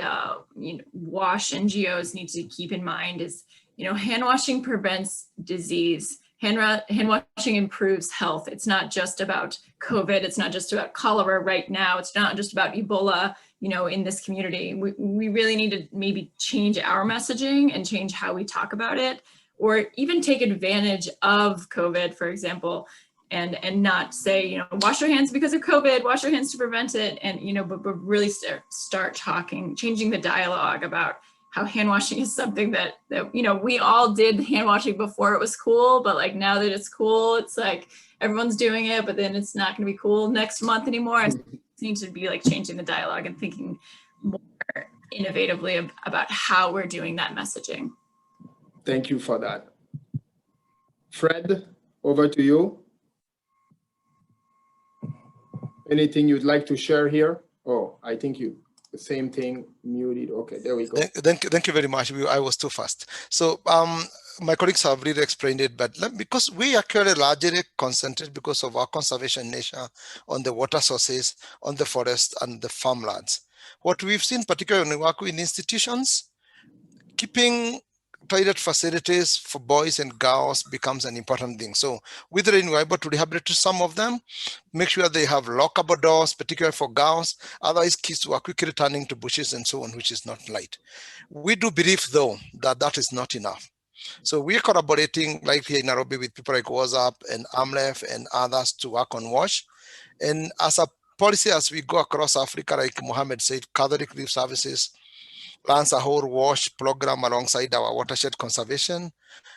WASH NGOs need to keep in mind is, hand washing prevents disease. Hand washing improves health. It's not just about COVID. It's not just about cholera right now. It's not just about Ebola, in this community. We really need to maybe change our messaging and change how we talk about it, or even take advantage of COVID, for example, and not say, wash your hands because of COVID, wash your hands to prevent it. And, but really start talking, changing the dialogue about how hand washing is something that we all did hand washing before it was cool, but like now that it's cool, it's like everyone's doing it, but then it's not going to be cool next month anymore. And it needs to be like changing the dialogue and thinking more innovatively about how we're doing that messaging. Thank you for that. Fred, over to you. Anything you'd like to share here? Oh, I think the same thing, muted. Okay, there we go. Thank you very much. I was too fast. So my colleagues have really explained it, but because we actually largely concentrate because of our conservation nature on the water sources, on the forest and the farmlands. What we've seen, particularly when we work with institutions, keeping toilet facilities for boys and girls becomes an important thing. So whether we're able to rehabilitate some of them, make sure they have lockable doors, particularly for girls, otherwise kids were quickly turning to bushes and so on, which is not right. We do believe though that that is not enough. So we're collaborating like here in Nairobi with people like WhatsApp and AMLEF and others to work on WASH. And as a policy as we go across Africa, like Mohammed said, Catholic Relief Services runs a whole WASH program alongside our watershed conservation,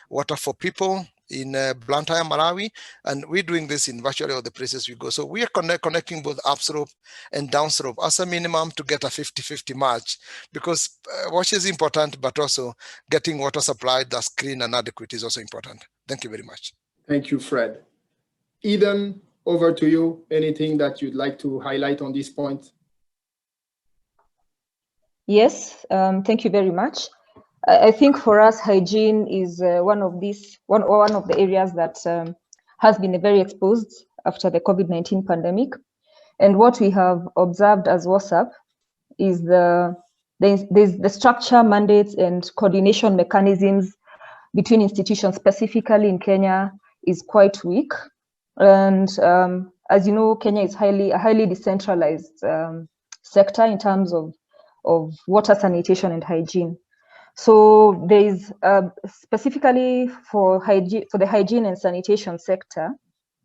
Water for People in Blantyre, Malawi, and we're doing this in virtually all the places we go. So we are connecting both upslope and downslope as a minimum to get a 50-50 match, because WASH is important, but also getting water supplied that's clean and adequate is also important. Thank you very much. Thank you, Fred. Eden, over to you. Anything that you'd like to highlight on this point? Yes, thank you very much. I think for us, hygiene is one of the areas that has been very exposed after the COVID-19 pandemic. And what we have observed as WhatsApp is the structure, mandates, and coordination mechanisms between institutions, specifically in Kenya, is quite weak. And as you know, Kenya is a highly decentralized sector in terms of water sanitation and hygiene. So there is specifically for the hygiene and sanitation sector,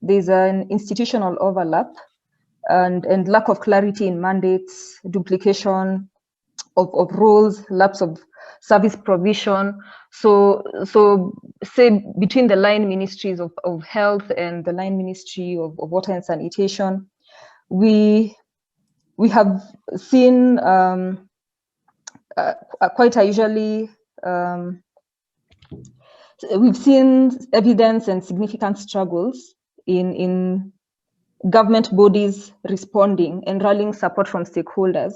there's an institutional overlap and lack of clarity in mandates, duplication of roles, lapse of service provision. So say between the line ministries of health and the line ministry of water and sanitation, we have seen quite usually we've seen evidence and significant struggles in government bodies responding and rallying support from stakeholders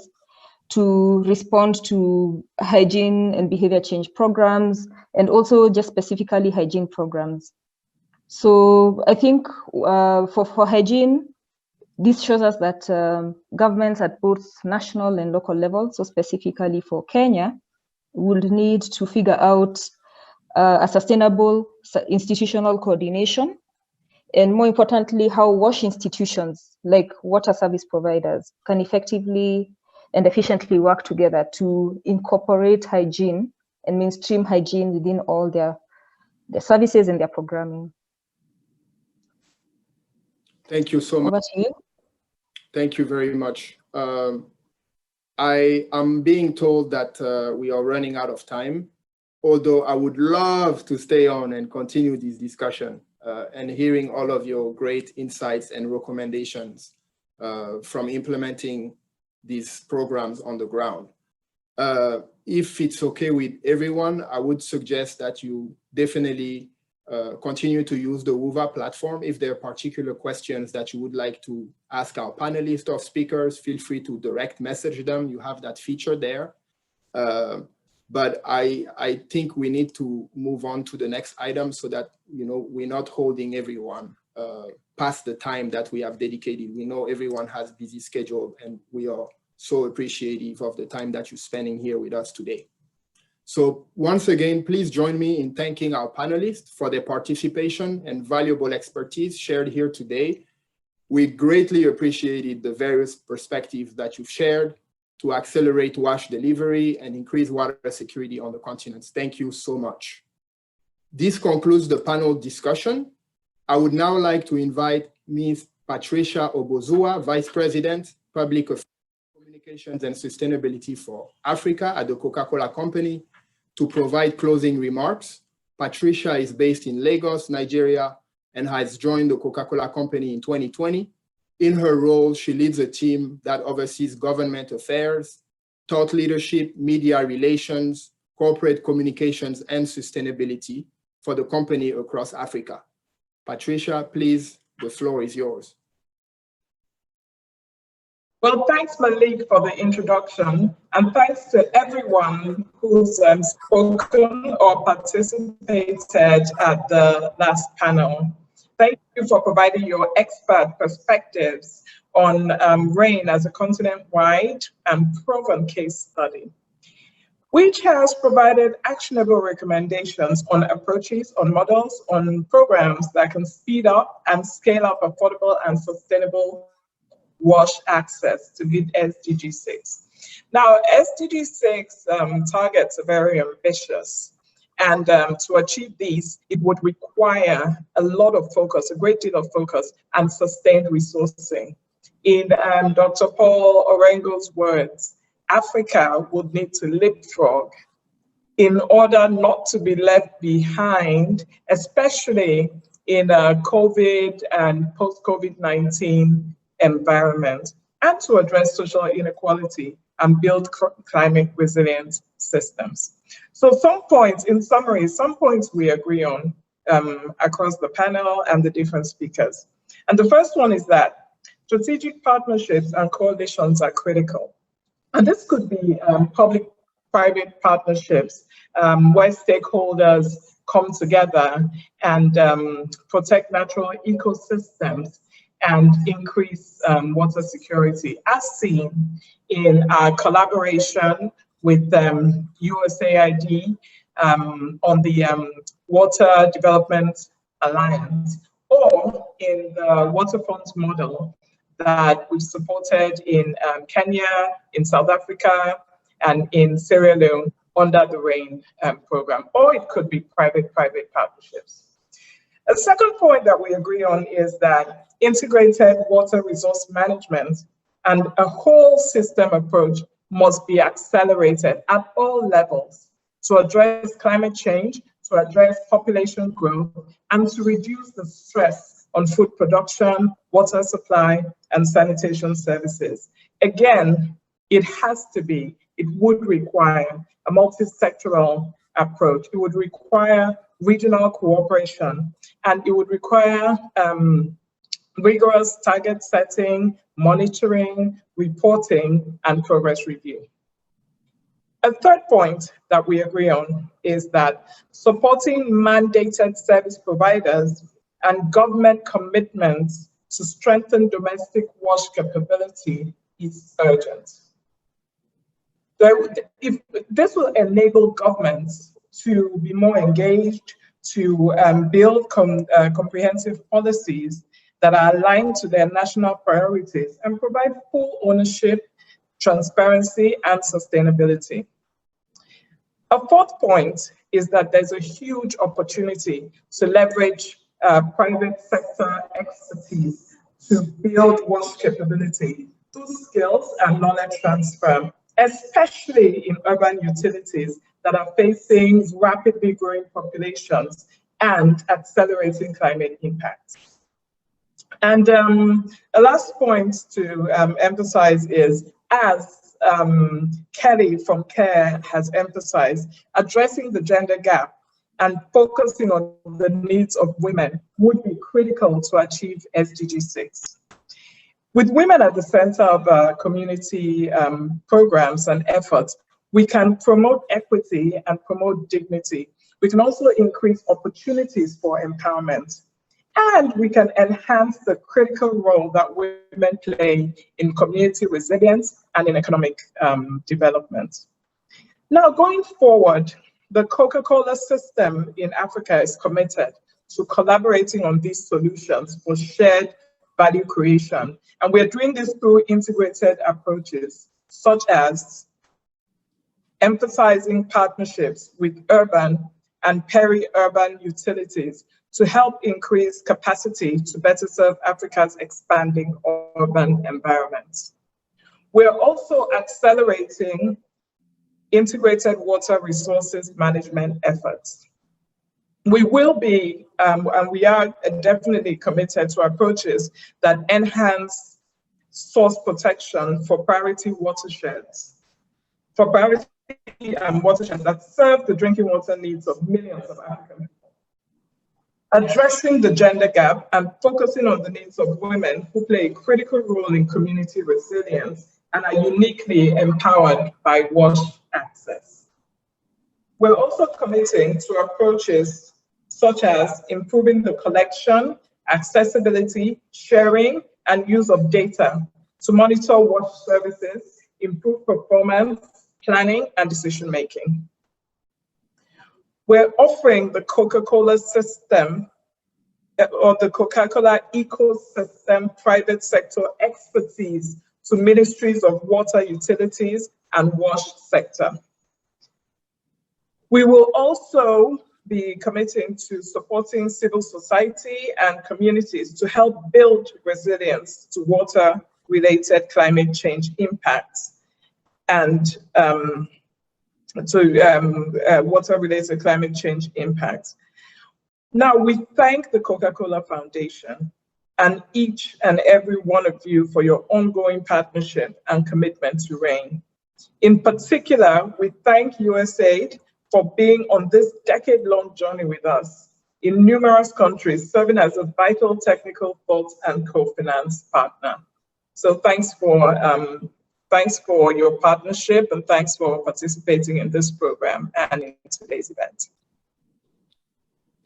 to respond to hygiene and behavior change programs, and also just specifically hygiene programs. So I think for hygiene, this shows us that governments at both national and local levels, so specifically for Kenya, would need to figure out a sustainable institutional coordination, and more importantly, how WASH institutions like water service providers can effectively and efficiently work together to incorporate hygiene and mainstream hygiene within all their services and their programming. Thank you so much. Over to you. Thank you very much. I am being told that we are running out of time, although I would love to stay on and continue this discussion and hearing all of your great insights and recommendations from implementing these programs on the ground. If it's okay with everyone, I would suggest that you definitely continue to use the WUVA platform. If there are particular questions that you would like to ask our panelists or speakers, feel free to direct message them. You have that feature there. But I think we need to move on to the next item so that we're not holding everyone past the time that we have dedicated. We know everyone has busy schedule, and we are so appreciative of the time that you're spending here with us today. So once again, please join me in thanking our panelists for their participation and valuable expertise shared here today. We greatly appreciated the various perspectives that you've shared to accelerate WASH delivery and increase water security on the continent. Thank you so much. This concludes the panel discussion. I would now like to invite Ms. Patricia Obozua, Vice President, Public Affairs, Communications and Sustainability for Africa at the Coca-Cola Company, to provide closing remarks. Patricia is based in Lagos, Nigeria, and has joined the Coca-Cola Company in 2020. In her role, she leads a team that oversees government affairs, thought leadership, media relations, corporate communications, and sustainability for the company across Africa. Patricia, please, the floor is yours. Well, thanks, Malik, for the introduction, and thanks to everyone who's spoken or participated at the last panel. Thank you for providing your expert perspectives on rain as a continent-wide and proven case study, which has provided actionable recommendations on approaches, on models, on programs that can speed up and scale up affordable and sustainable WASH access to meet SDG 6. Now, SDG 6 targets are very ambitious, and to achieve these, it would require a lot of focus, a great deal of focus, and sustained resourcing. In Dr. Paul Orengo's words, Africa would need to leapfrog in order not to be left behind, especially in a COVID and post-COVID-19 environment, and to address social inequality and build climate resilient systems. So some points, in summary, some points we agree on across the panel and the different speakers. And the first one is that strategic partnerships and coalitions are critical. And this could be public-private partnerships where stakeholders come together and protect natural ecosystems and increase water security, as seen in our collaboration with USAID on the Water Development Alliance, or in the Waterfront model that we've supported in Kenya, in South Africa, and in Sierra Leone under the RAIN program, or it could be private-private partnerships. A second point that we agree on is that integrated water resource management and a whole system approach must be accelerated at all levels to address climate change, to address population growth, and to reduce the stress on food production, water supply, and sanitation services. Again, it would require a multi-sectoral approach. It would require regional cooperation, and it would require rigorous target setting, monitoring, reporting, and progress review. A third point that we agree on is that supporting mandated service providers and government commitments to strengthen domestic wash capability is urgent. This will enable governments to be more engaged, to build comprehensive policies that are aligned to their national priorities and provide full ownership, transparency, and sustainability. A fourth point is that there's a huge opportunity to leverage private sector expertise to build wash capability through skills and knowledge transfer, especially in urban utilities that are facing rapidly growing populations and accelerating climate impacts. And a last point to emphasize is, as Kelly from CARE has emphasized, addressing the gender gap and focusing on the needs of women would be critical to achieve SDG 6. With women at the center of community programs and efforts, we can promote equity and promote dignity. We can also increase opportunities for empowerment. And we can enhance the critical role that women play in community resilience and in economic development. Now, going forward, the Coca-Cola system in Africa is committed to collaborating on these solutions for shared value creation. And we're doing this through integrated approaches, such as emphasizing partnerships with urban and peri-urban utilities to help increase capacity to better serve Africa's expanding urban environments. We're also accelerating integrated water resources management efforts. We will be, and we are definitely committed to approaches that enhance source protection for priority watersheds, watersheds that serve the drinking water needs of millions of African people. Addressing the gender gap and focusing on the needs of women who play a critical role in community resilience and are uniquely empowered by wash access. We're also committing to approaches such as improving the collection, accessibility, sharing, and use of data to monitor wash services, improve performance, planning, and decision-making. We're offering the Coca-Cola system or the Coca-Cola ecosystem private sector expertise to ministries of water utilities and wash sector. We will also be committing to supporting civil society and communities to help build resilience to water related climate change impacts and water-related climate change impacts. Now, we thank the Coca-Cola Foundation and each and every one of you for your ongoing partnership and commitment to RAIN. In particular, we thank USAID for being on this decade-long journey with us in numerous countries, serving as a vital technical thought and co-finance partner. So thanks for your partnership and thanks for participating in this program and in today's event.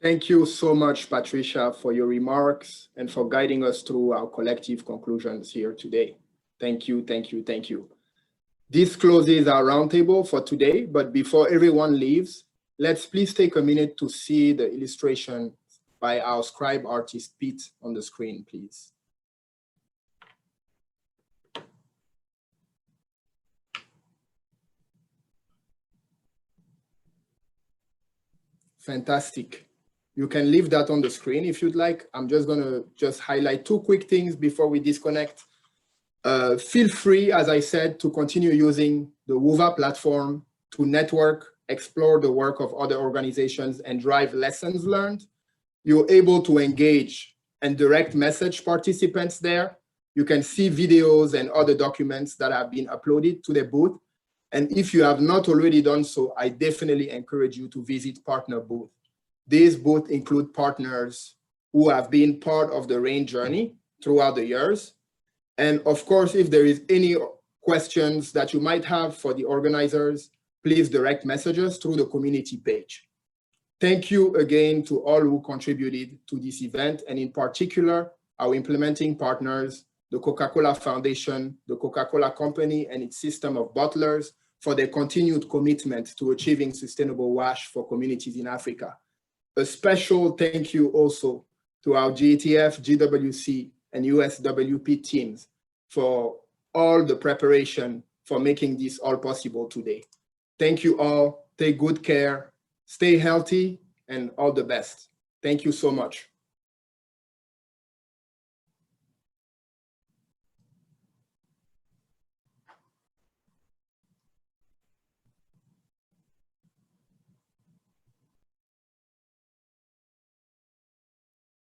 Thank you so much, Patricia, for your remarks and for guiding us through our collective conclusions here today. Thank you, thank you, thank you. This closes our roundtable for today, but before everyone leaves, let's please take a minute to see the illustration by our scribe artist, Pete, on the screen, please. Fantastic. You can leave that on the screen if you'd like. I'm just gonna highlight two quick things before we disconnect. Feel free, as I said, to continue using the WUVA platform to network, explore the work of other organizations and drive lessons learned. You're able to engage and direct message participants there. You can see videos and other documents that have been uploaded to the booth. And if you have not already done so, I definitely encourage you to visit partner booth. These booths include partners who have been part of the RAIN journey throughout the years. And of course, if there is any questions that you might have for the organizers, please direct messages through the community page. Thank you again to all who contributed to this event, and in particular, our implementing partners, the Coca-Cola Foundation, the Coca-Cola Company and its system of bottlers for their continued commitment to achieving sustainable WASH for communities in Africa. A special thank you also to our GETF, GWC, and USWP teams for all the preparation for making this all possible today. Thank you all. Take good care, stay healthy, and all the best. Thank you so much.